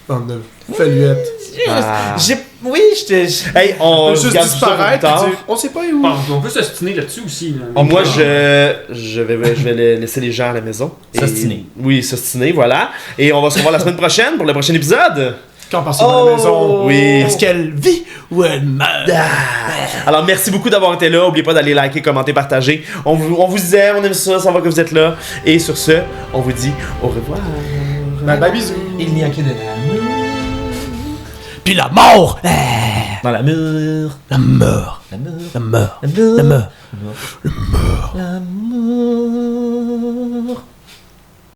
On a fallu être. Ah. Oui, j'étais. Hey, on Juste regarde ça plus disparaître. tard. et dire, on sait pas où. On peut s'ostiner là-dessus aussi. Là. Oh, moi, je vais laisser les gens à la maison. Et- S'ostiner. Oui, s'ostiner, voilà. Et on va se revoir la semaine prochaine pour le prochain épisode. Quand on passe à la maison. Oui. Est-ce qu'elle vit ou elle meurt? Alors, merci beaucoup d'avoir été là. N'oubliez pas d'aller liker, commenter, partager. On vous aime, on aime ça, ça va que vous êtes là. Et sur ce, on vous dit au revoir. Bye bye, bisous. Il n'y a que de l'amour. Puis la mort! Dans la mur. La mort. La mur. La mort. La mur. La mort. L'amour.